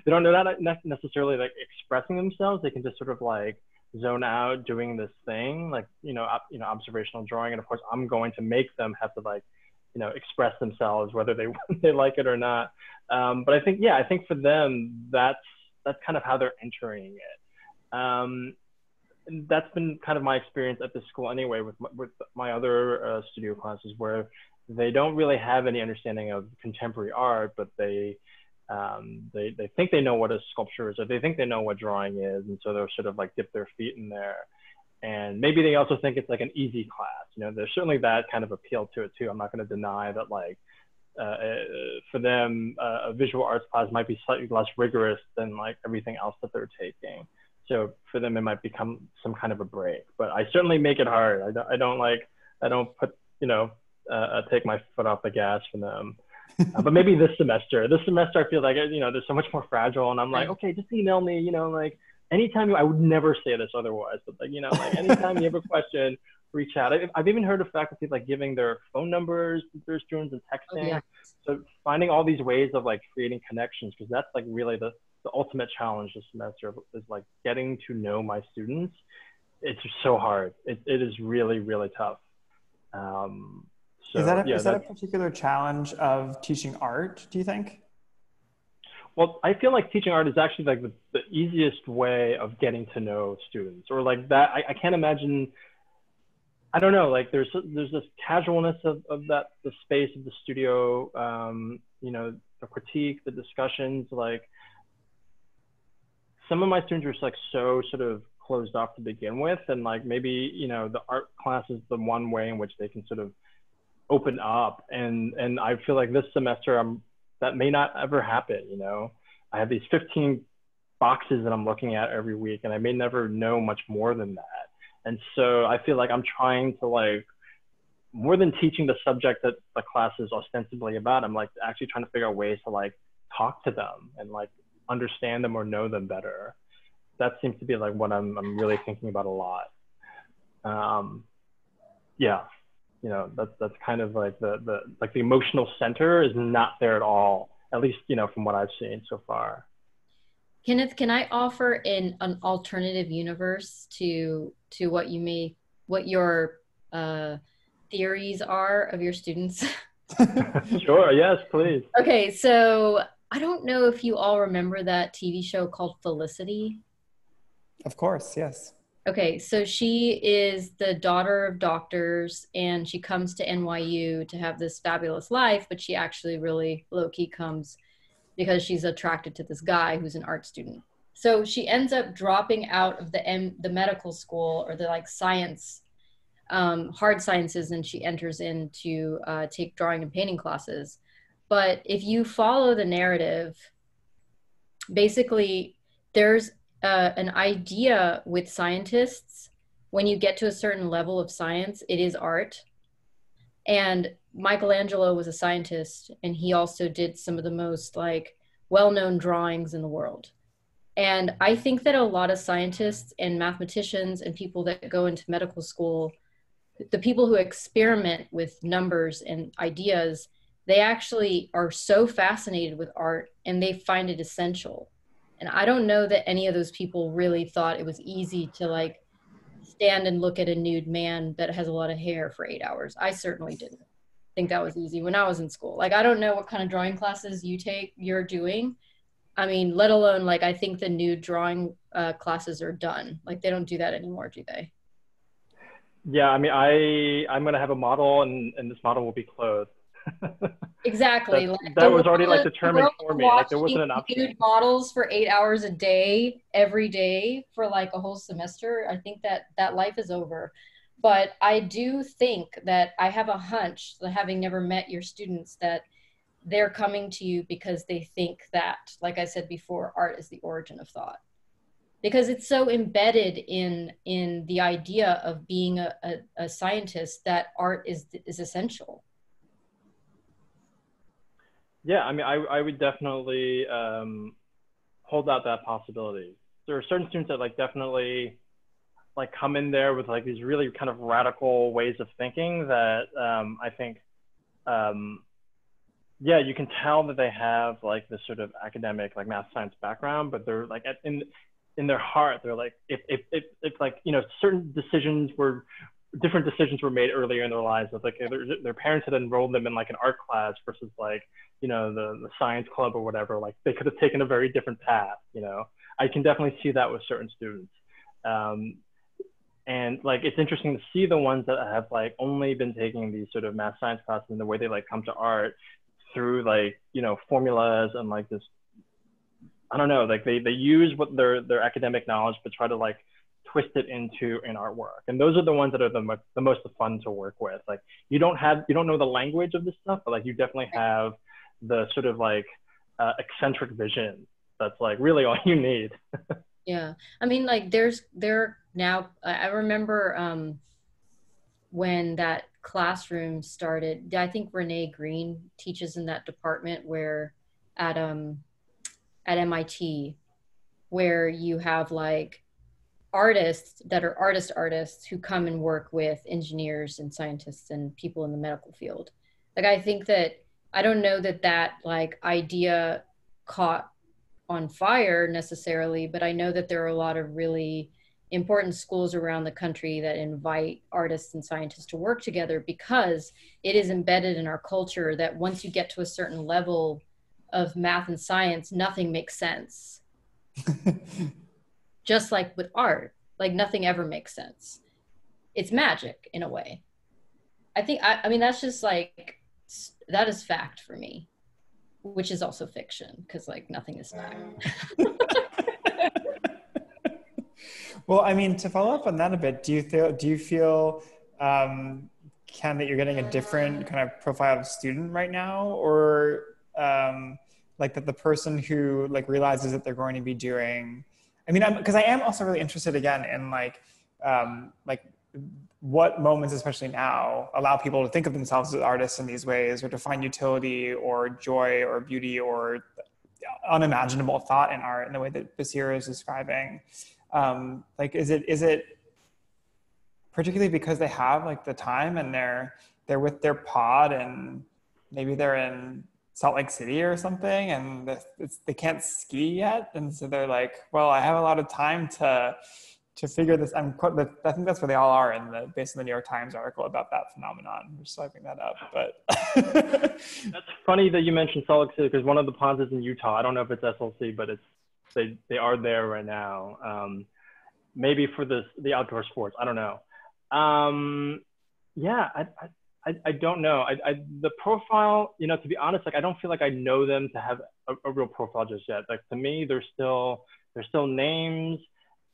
they don't know that necessarily like expressing themselves. They can just sort of like zone out doing this thing, like, you know, observational drawing. And of course I'm going to make them have to like, you know, express themselves, whether they like it or not. But I think for them, that's kind of how they're entering it. And that's been kind of my experience at this school anyway, with my other studio classes, where they don't really have any understanding of contemporary art, but they think they know what a sculpture is, or they think they know what drawing is, and so they'll sort of like dip their feet in there. And maybe they also think it's like an easy class. You know, there's certainly that kind of appeal to it too. I'm not going to deny that, like, for them, a visual arts class might be slightly less rigorous than like everything else that they're taking. So for them, it might become some kind of a break. But I certainly make it hard. I don't put, you know, take my foot off the gas for them. But maybe this semester I feel like, you know, they're so much more fragile, and I'm like, okay, just email me, you know, like anytime I would never say this otherwise, but like, you know, like anytime you have a question, reach out. I've even heard of faculty like giving their phone numbers to their students and texting. Oh, yeah. So finding all these ways of like creating connections, because that's like really the ultimate challenge this semester is like getting to know my students. It's so hard. It is really, really tough. So, is that a particular challenge of teaching art, do you think? Well, I feel like teaching art is actually like the easiest way of getting to know students, or like that. I can't imagine, I don't know, like there's this casualness of that, the space of the studio, you know, the critique, the discussions. Like some of my students are just like so sort of closed off to begin with, and like maybe, you know, the art class is the one way in which they can sort of open up. And I feel like this semester that may not ever happen, you know. I have these 15 boxes that I'm looking at every week, and I may never know much more than that. And so I feel like I'm trying to, like, more than teaching the subject that the class is ostensibly about, I'm like actually trying to figure out ways to like talk to them and like understand them or know them better. That seems to be like what I'm really thinking about a lot. Yeah, you know, that's kind of like the emotional center is not there at all, at least, you know, from what I've seen so far. Kenneth, can I offer an alternative universe to what your theories are of your students? Sure, yes, please. Okay, so I don't know if you all remember that TV show called Felicity. Of course, yes. Okay, so she is the daughter of doctors, and she comes to NYU to have this fabulous life, but she actually really low-key comes because she's attracted to this guy who's an art student. So she ends up dropping out of the medical school, or the like science, hard sciences, and she enters in to take drawing and painting classes. But if you follow the narrative, basically there's an idea with scientists: when you get to a certain level of science, it is art. And Michelangelo was a scientist, and he also did some of the most like well-known drawings in the world. And I think that a lot of scientists and mathematicians and people that go into medical school, the people who experiment with numbers and ideas, they actually are so fascinated with art and they find it essential. And I don't know that any of those people really thought it was easy to like stand and look at a nude man that has a lot of hair for 8 hours. I certainly didn't think that was easy when I was in school. Like, I don't know what kind of drawing classes you're doing. I mean, let alone, like, I think the nude drawing classes are done. Like, they don't do that anymore, do they? Yeah, I mean, I'm gonna have a model, and this model will be clothed. Exactly. That was already like determined for me. Like, there wasn't an option. Nude models for 8 hours a day, every day for like a whole semester. I think that life is over. But I do think that I have a hunch, having never met your students, that they're coming to you because they think that, like I said before, art is the origin of thought. Because it's so embedded in the idea of being a scientist that art is essential. Yeah, I mean, I would definitely hold out that possibility. There are certain students that like definitely like come in there with like these really kind of radical ways of thinking that I think, yeah, you can tell that they have like this sort of academic like math science background, but they're like in their heart, they're like, if like, you know, different decisions were made earlier in their lives, with like their parents had enrolled them in like an art class versus like, you know, the science club or whatever, like they could have taken a very different path, you know. I can definitely see that with certain students. And like, it's interesting to see the ones that have like only been taking these sort of math science classes and the way they like come to art through like, you know, formulas and like this, I don't know, like they use what their academic knowledge, but try to like twist it into an artwork. And those are the ones that are the most fun to work with. Like you don't know the language of this stuff, but like you definitely have the sort of like eccentric vision. That's like really all you need. Yeah. I mean, like there now, I remember when that classroom started, I think Renee Green teaches in that department where at MIT, where you have like artists that are artists who come and work with engineers and scientists and people in the medical field. Like, I think that, I don't know that like idea caught on fire necessarily, but I know that there are a lot of really important schools around the country that invite artists and scientists to work together, because it is embedded in our culture that once you get to a certain level of math and science, nothing makes sense. Just like with art, like nothing ever makes sense. It's magic in a way. I think, I mean, that's just like, that is fact for me, which is also fiction, because like nothing is fact. Well, I mean, to follow up on that a bit, do you feel Ken, that you're getting a different kind of profile of student right now, or like that the person who like realizes that they're going to be doing, I mean, because I am also really interested again in like what moments, especially now, allow people to think of themselves as artists in these ways, or to find utility or joy or beauty or unimaginable thought in art in the way that Baseera is describing. Like, is it particularly because they have like the time and they're with their pod and maybe they're in Salt Lake City or something and they can't ski yet, and so they're like, well, I have a lot of time to figure this. I think that's where they all are based on the New York Times article about that phenomenon. I'm just swiping that up, but that's funny that you mentioned Salt Lake City, because one of the ponds is in Utah. I don't know if it's SLC, but they are there right now. Maybe for the outdoor sports. I don't know. Yeah, I don't know. The profile, you know, to be honest, like I don't feel like I know them to have a real profile just yet. Like to me, they're still names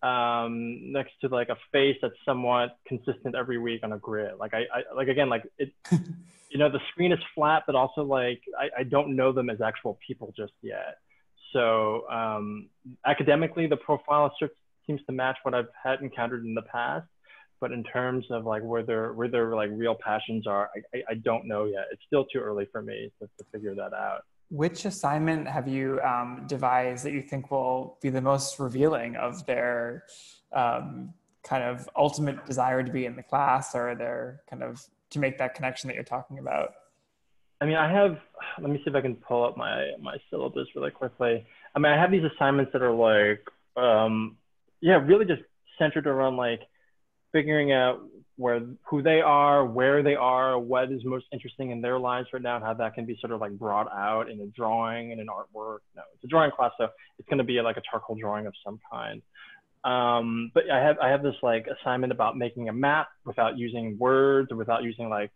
next to like a face that's somewhat consistent every week on a grid. Like I like, again, like it, you know, the screen is flat, but also like I don't know them as actual people just yet. So academically, the profile seems to match what I've had encountered in the past. But in terms of like where their like real passions are, I don't know yet. It's still too early for me to figure that out. Which assignment have you devised that you think will be the most revealing of their kind of ultimate desire to be in the class, or their kind of to make that connection that you're talking about? I mean, let me see if I can pull up my syllabus really quickly. I mean, I have these assignments that are like, yeah, really just centered around like figuring out who they are, where they are, what is most interesting in their lives right now, and how that can be sort of like brought out in a drawing and an artwork. No, it's a drawing class, so it's going to be like a charcoal drawing of some kind. But I have this like assignment about making a map without using words or without using like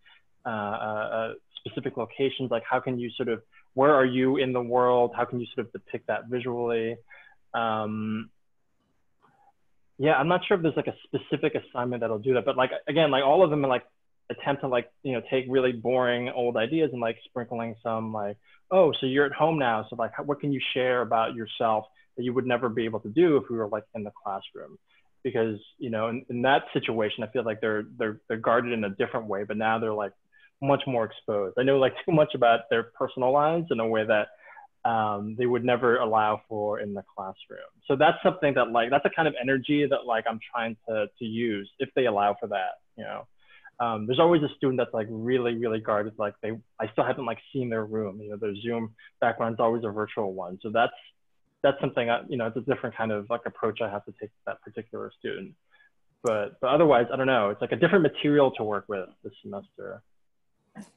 specific locations. Like how can you sort of, where are you in the world? How can you sort of depict that visually? Yeah, I'm not sure if there's like a specific assignment that'll do that, but like, again, like all of them are like attempt to like, you know, take really boring old ideas and like sprinkling some like, oh, so you're at home now. So like, what can you share about yourself that you would never be able to do if we were like in the classroom? Because, you know, in that situation, I feel like they're guarded in a different way, but now they're like much more exposed. I know like too much about their personal lives in a way that they would never allow for in the classroom. So that's something that like, that's a kind of energy that like I'm trying to use if they allow for that, you know. There's always a student that's like really, really guarded. Like I still haven't like seen their room, you know, their Zoom background's always a virtual one. So that's something, you know, it's a different kind of like approach I have to take to that particular student. But otherwise, I don't know, it's like a different material to work with this semester.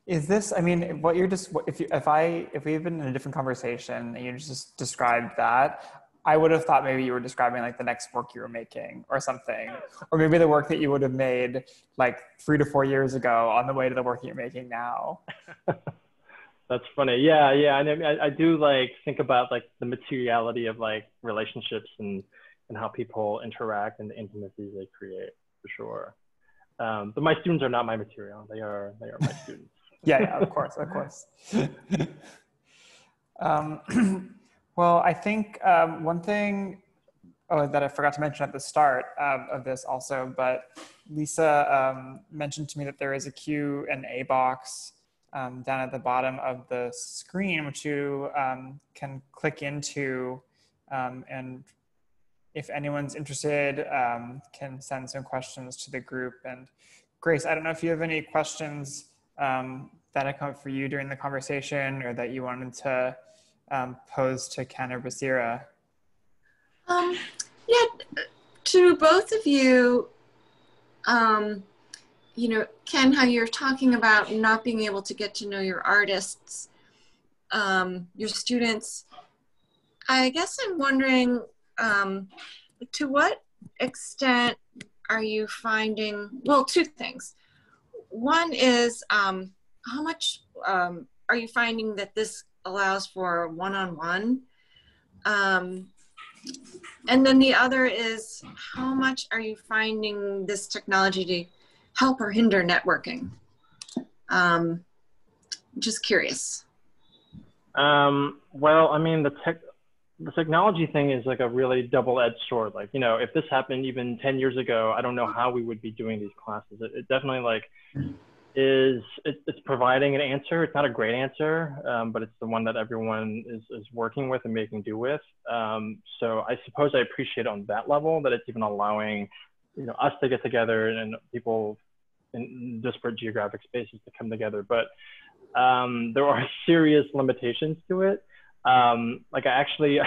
Is this, I mean, what you're just, if we've been in a different conversation and you just described that, I would have thought maybe you were describing like the next work you were making or something, or maybe the work that you would have made like 3 to 4 years ago on the way to the work you're making now. That's funny. Yeah. I do like think about like the materiality of like relationships and how people interact and the intimacies they create, for sure. But my students are not my material. They are my students. yeah, of course. Well, I think one thing that I forgot to mention at the start of this also, but Lisa mentioned to me that there is a Q&A box down at the bottom of the screen, which you can click into, and if anyone's interested, can send some questions to the group. And Grace, I don't know if you have any questions that have come up for you during the conversation or that you wanted to pose to Ken or Baseera. Yeah, to both of you, you know, Ken, how you're talking about not being able to get to know your artists, your students. I guess I'm wondering, to what extent are you finding, well, 2 things. One is, how much are you finding that this allows for one-on-one? And then the other is, how much are you finding this technology to help or hinder networking? Just curious. Well, I mean, the technology thing is like a really double-edged sword. Like, you know, if this happened even 10 years ago, I don't know how we would be doing these classes. It definitely like it's providing an answer. It's not a great answer, but it's the one that everyone is working with and making do with. So I suppose I appreciate on that level that it's even allowing, you know, us to get together and people in disparate geographic spaces to come together. But there are serious limitations to it. Like I actually,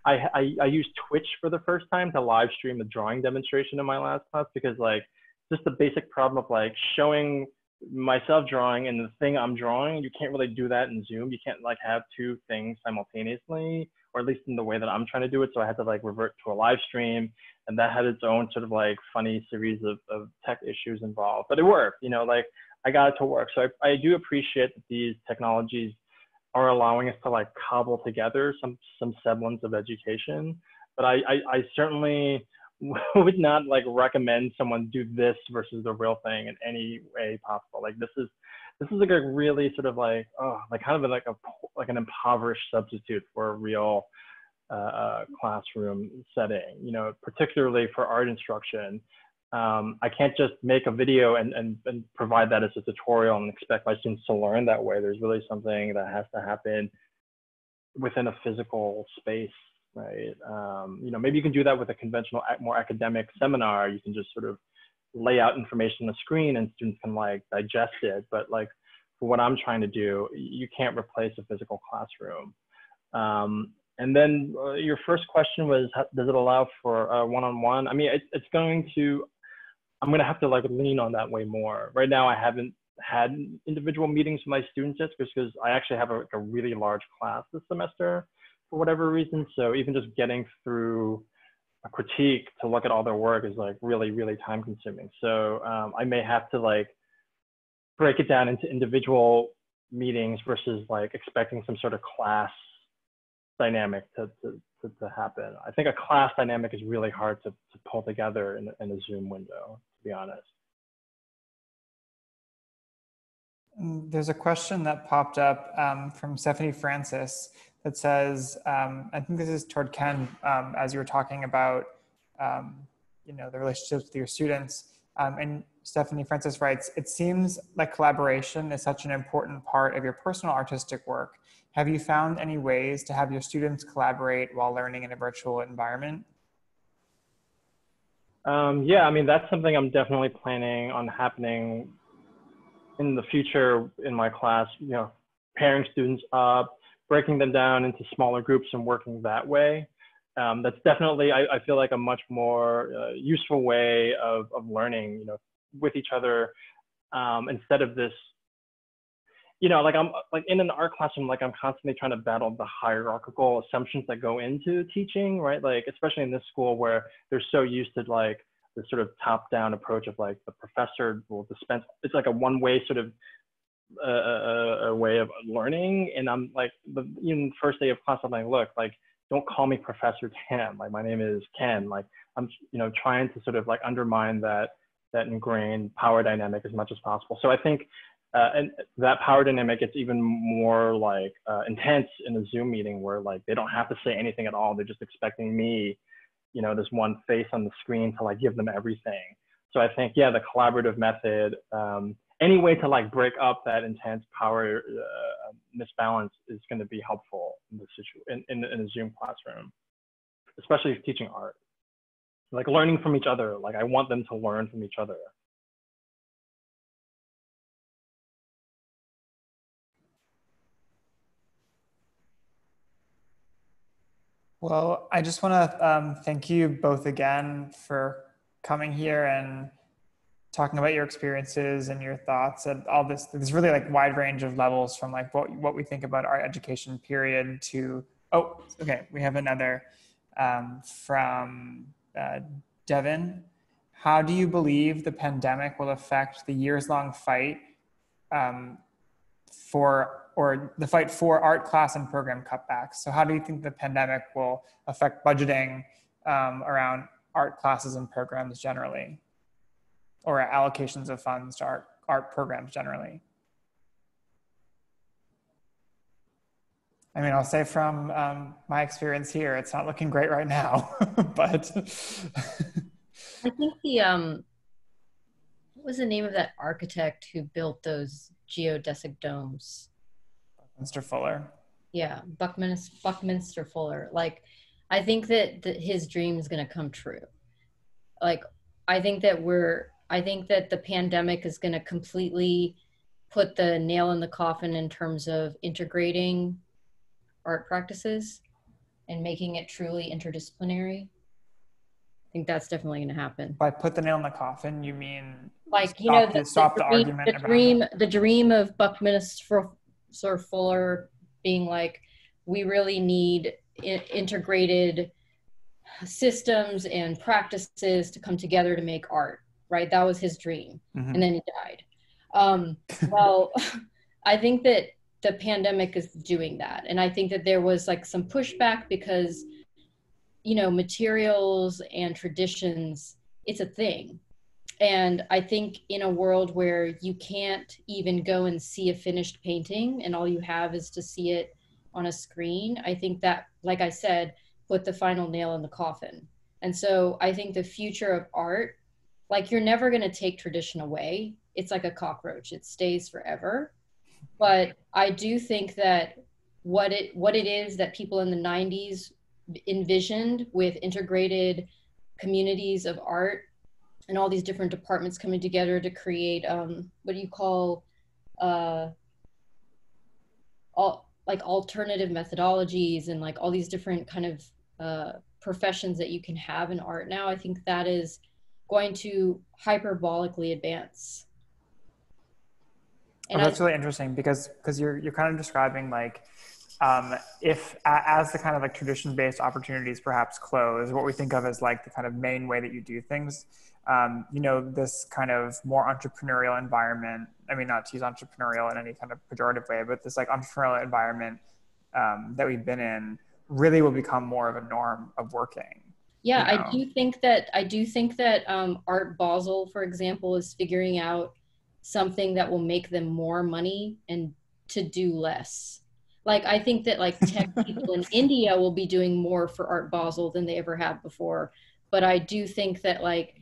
I used Twitch for the first time to live stream a drawing demonstration in my last class because like just the basic problem of like showing myself drawing and the thing I'm drawing, you can't really do that in Zoom. You can't like have two things simultaneously, or at least in the way that I'm trying to do it. So I had to like revert to a live stream, and that had its own sort of like funny series of tech issues involved, but it worked, you know, like I got it to work. So I do appreciate that these technologies are allowing us to like cobble together some semblance of education, but I certainly would not like recommend someone do this versus the real thing in any way possible. Like this is like a really sort of like like kind of like an impoverished substitute for a real classroom setting, you know, particularly for art instruction. I can't just make a video and provide that as a tutorial and expect my students to learn that way. There's really something that has to happen within a physical space, right? You know, maybe you can do that with a conventional, more academic seminar. You can just sort of lay out information on the screen and students can like digest it. But like for what I'm trying to do, you can't replace a physical classroom. And then your first question was, does it allow for one-on-one? I mean, it's going to, I'm going to have to like lean on that way more. Right now, I haven't had individual meetings with my students yet because I actually have a really large class this semester for whatever reason. So even just getting through a critique to look at all their work is like really, really time consuming. So I may have to like break it down into individual meetings versus like expecting some sort of class dynamic to happen. I think a class dynamic is really hard to pull together in a Zoom window, to be honest. There's a question that popped up from Stephanie Francis that says, I think this is toward Ken, as you were talking about, you know, the relationships with your students. And Stephanie Francis writes, it seems like collaboration is such an important part of your personal artistic work. Have you found any ways to have your students collaborate while learning in a virtual environment? Yeah, I mean, that's something I'm definitely planning on happening in the future in my class, you know, pairing students up, breaking them down into smaller groups and working that way. That's definitely, I feel like a much more useful way of learning, you know, with each other, instead of this, you know, like I'm like in an art classroom, like I'm constantly trying to battle the hierarchical assumptions that go into teaching, right? Like, especially in this school where they're so used to like the sort of top-down approach of like the professor will dispense, it's like a one-way sort of a way of learning. And I'm like, even first day of class, I'm like, look, like, don't call me Professor Tam. Like, my name is Ken. Like, I'm, you know, trying to sort of like undermine that ingrained power dynamic as much as possible. So I think, and that power dynamic gets even more like intense in a Zoom meeting where like they don't have to say anything at all. They're just expecting me, you know, this one face on the screen to like give them everything. So I think, yeah, the collaborative method, any way to like break up that intense power misbalance is going to be helpful in this in a Zoom classroom, especially if teaching art. Like learning from each other. Like I want them to learn from each other. Well, I just want to thank you both again for coming here and talking about your experiences and your thoughts and all this really like wide range of levels from like what we think about our education period to, oh, okay, we have another from Devin. How do you believe the pandemic will affect the years-long fight for art class and program cutbacks? So how do you think the pandemic will affect budgeting around art classes and programs generally, or allocations of funds to art programs generally? I mean, I'll say from my experience here, it's not looking great right now, but. I think what was the name of that architect who built those geodesic domes? Mr. Fuller. Yeah, Buckminster Fuller. Like, I think that his dream is going to come true. Like, I think that the pandemic is going to completely put the nail in the coffin in terms of integrating art practices and making it truly interdisciplinary. I think that's definitely going to happen. By put the nail in the coffin, you mean like stop the argument the dream of Buckminster Fuller being like, we really need integrated systems and practices to come together to make art, right? That was his dream. Mm-hmm. And then he died. Well, I think that the pandemic is doing that. And I think that there was like some pushback because, materials and traditions, it's a thing. And I think in a world where you can't even go and see a finished painting and all you have is to see it on a screen, I think that, like I said, put the final nail in the coffin. And so I think the future of art, like, you're never going to take tradition away. It's like a cockroach. It stays forever. But I do think that what it is that people in the 90s envisioned with integrated communities of art and all these different departments coming together to create what do you call alternative methodologies and like all these different kind of professions that you can have in art now, I think that is going to hyperbolically advance. And that's really interesting because you're kind of describing like if as the kind of like tradition-based opportunities perhaps close, what we think of as like the kind of main way that you do things, this kind of more entrepreneurial environment, I mean, not to use entrepreneurial in any kind of pejorative way, but this like entrepreneurial environment that we've been in really will become more of a norm of working. Yeah, I do think that Art Basel, for example, is figuring out something that will make them more money and to do less. Like, I think that like tech people in India will be doing more for Art Basel than they ever have before. But I do think that like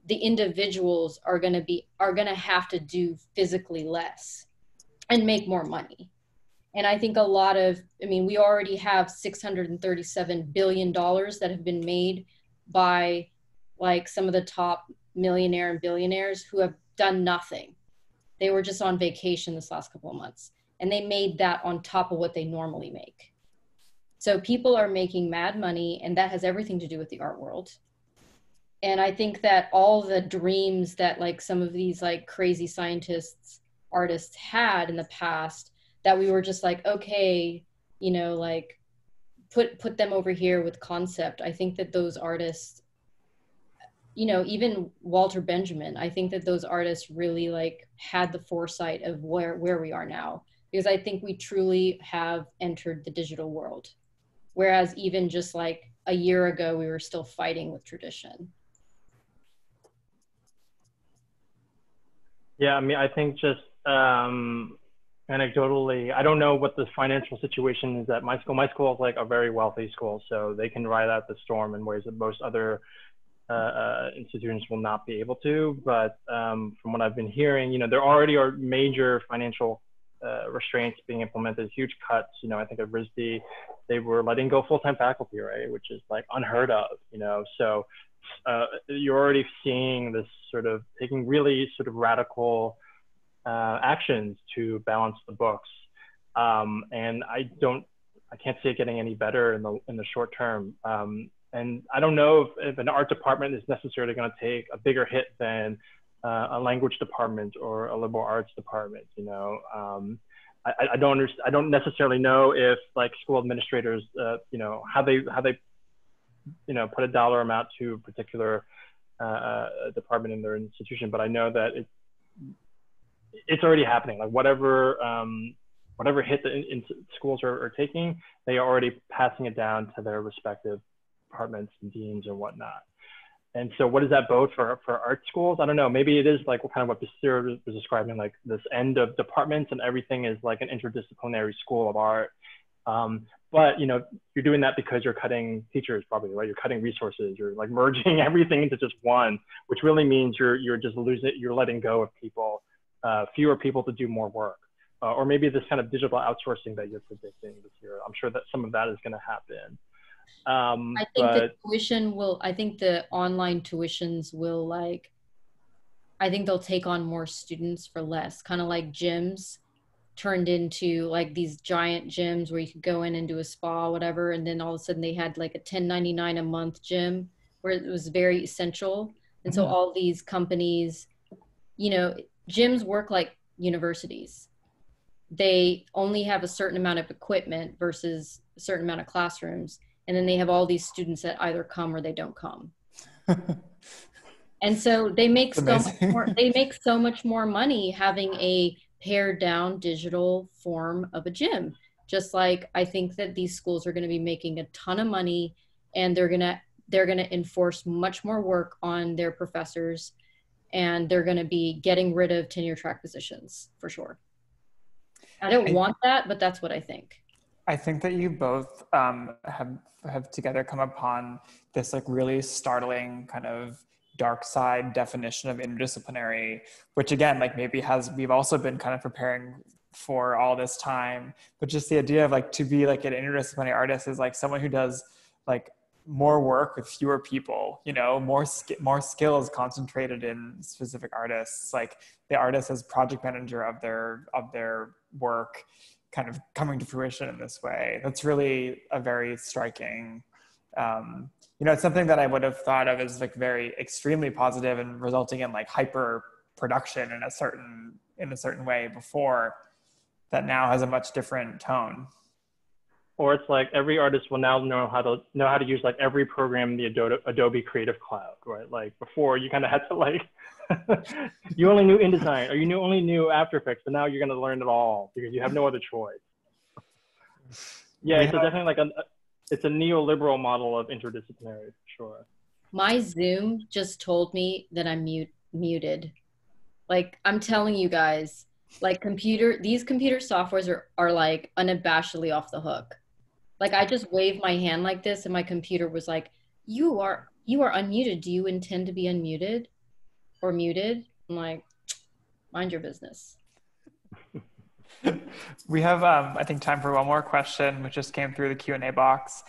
the individuals are going to have to do physically less and make more money. And I think we already have $637 billion that have been made by like some of the top millionaire and billionaires who have done nothing. They were just on vacation this last couple of months, and they made that on top of what they normally make. So people are making mad money, and that has everything to do with the art world. And I think that all the dreams that like some of these like crazy scientists, artists had in the past, that we were just like, okay, like put them over here with concept. I think that those artists, even Walter Benjamin, I think that those artists really like had the foresight of where we are now, because I think we truly have entered the digital world. Whereas even just like a year ago, we were still fighting with tradition. Yeah, I mean, I think just anecdotally, I don't know what the financial situation is at my school. My school is like a very wealthy school, so they can ride out the storm in ways that most other institutions will not be able to. But from what I've been hearing, there already are major financial restraints being implemented, huge cuts. I think at RISD, they were letting go full-time faculty, right, which is like unheard of. So you're already seeing this sort of taking really sort of radical actions to balance the books, and I can't see it getting any better in the short term. And I don't know if an art department is necessarily going to take a bigger hit than a language department or a liberal arts department. I don't necessarily know if like school administrators, how they put a dollar amount to a particular department in their institution, but I know that it's already happening. Like whatever hit the schools are taking, they are already passing it down to their respective departments and deans and whatnot. And so what does that bode for art schools? I don't know, maybe it is like kind of what Baseera was describing, like this end of departments and everything is like an interdisciplinary school of art. But you know, you're doing that because you're cutting teachers probably, right? You're cutting resources, you're like merging everything into just one, which really means you're just you're letting go of people, fewer people to do more work. Or maybe this kind of digital outsourcing that you're predicting this year. I'm sure that some of that is going to happen. I think the tuition will, I think the online tuitions will like, I think they'll take on more students for less, kind of like gyms turned into like these giant gyms where you could go in and do a spa, whatever. And then all of a sudden they had like a $10.99 a month gym where it was very essential. And so all these companies, you know, gyms work like universities. They only have a certain amount of equipment versus a certain amount of classrooms. And then they have all these students that either come or they don't come. And so they make so much more money having a pared down digital form of a gym. Just like I think that these schools are going to be making a ton of money, and they're going to enforce much more work on their professors, and they're going to be getting rid of tenure track positions for sure. I don't want that, but that's what I think. I think that you both have together come upon this like really startling kind of dark side definition of interdisciplinary, which again, like maybe we've also been kind of preparing for all this time, but just the idea of like to be like an interdisciplinary artist is like someone who does like more work with fewer people, you know, more skills concentrated in specific artists, like the artist as project manager of their work kind of coming to fruition in this way. That's really a very striking, you know, it's something that I would have thought of as like very extremely positive and resulting in like hyper production in a certain way before, that now has a much different tone. Or it's like every artist will now know how to use like every program in the Adobe Creative Cloud, right? Like before you kind of had to like, you only knew InDesign or you only knew After Effects, but now you're going to learn it all because you have no other choice. Yeah, it's definitely like it's a neoliberal model of interdisciplinary, for sure. My Zoom just told me that I'm muted. Like I'm telling you guys, like these computer softwares are like unabashedly off the hook. Like I just waved my hand like this and my computer was like, you are unmuted. Do you intend to be unmuted or muted? I'm like, mind your business. We have, I think, time for one more question, which just came through the Q&A box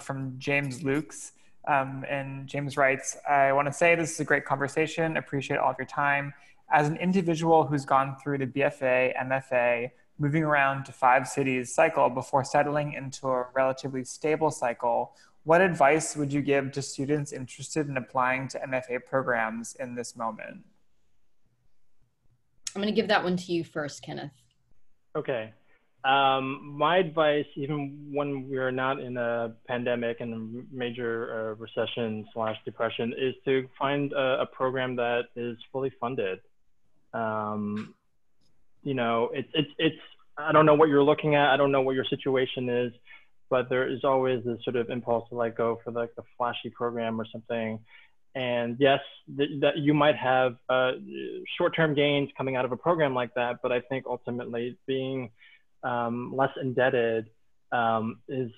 from James Lukes. And James writes, I want to say this is a great conversation. Appreciate all of your time. As an individual who's gone through the BFA, MFA, moving around to 5 cities cycle before settling into a relatively stable cycle, what advice would you give to students interested in applying to MFA programs in this moment? I'm going to give that one to you first, Kenneth. Okay. My advice, even when we're not in a pandemic and a major recession / depression, is to find a program that is fully funded. You know, it's I don't know what you're looking at. I don't know what your situation is, but there is always this sort of impulse to like go for like the flashy program or something. And yes, that you might have short-term gains coming out of a program like that, but I think ultimately being less indebted is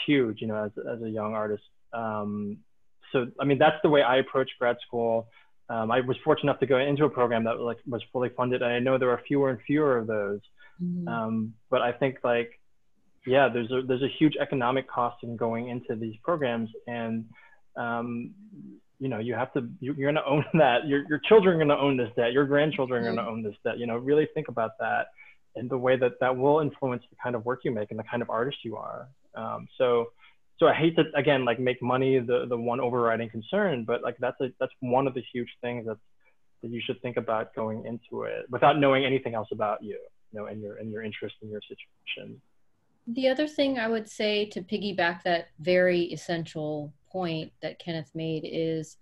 huge, you know, as a young artist. So I mean, that's the way I approach grad school. I was fortunate enough to go into a program that was fully funded, and I know there are fewer and fewer of those. But I think like, yeah, there's a huge economic cost in going into these programs, and you know, you're going to own that. Your children are going to own this debt. Your grandchildren are going to own this debt. You know, really think about that and the way that will influence the kind of work you make and the kind of artist you are. So I hate to, again, like make money the one overriding concern, but like that's one of the huge things that you should think about going into it without knowing anything else about you, you know, and your interest in your situation. The other thing I would say to piggyback that very essential point that Kenneth made is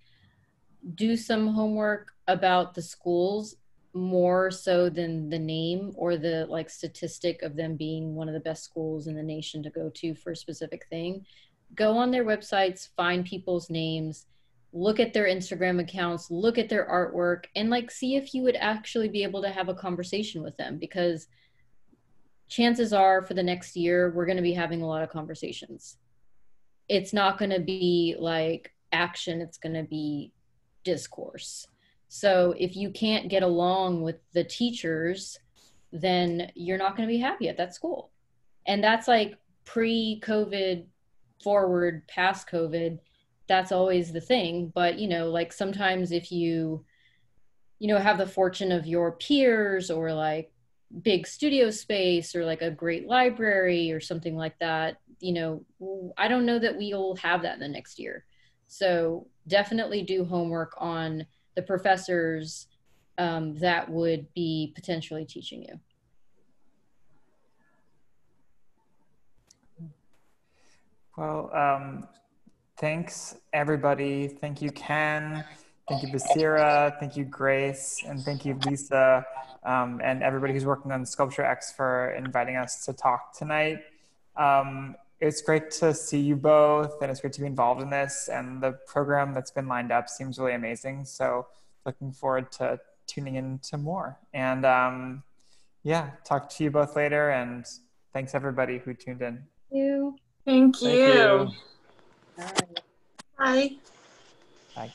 do some homework about the schools more so than the name or the like statistic of them being one of the best schools in the nation to go to for a specific thing. Go on their websites, find people's names, look at their Instagram accounts, look at their artwork, and like see if you would actually be able to have a conversation with them, because chances are for the next year, we're going to be having a lot of conversations. It's not going to be like action, it's going to be discourse. So if you can't get along with the teachers, then you're not going to be happy at that school. And that's like pre-COVID forward, past COVID, that's always the thing. But, you know, like sometimes if you know, have the fortune of your peers or like big studio space or like a great library or something like that, you know, I don't know that we'll have that in the next year. So definitely do homework on the professors that would be potentially teaching you. Well, thanks everybody. Thank you, Ken. Thank you, Baseera. Thank you, Grace. And thank you, Lisa, and everybody who's working on Sculpture X for inviting us to talk tonight. It's great to see you both, and it's great to be involved in this. And the program that's been lined up seems really amazing. So looking forward to tuning in to more. And yeah, talk to you both later. And thanks everybody who tuned in. Thank you. Thank you. Thank you. All right. Bye. Bye.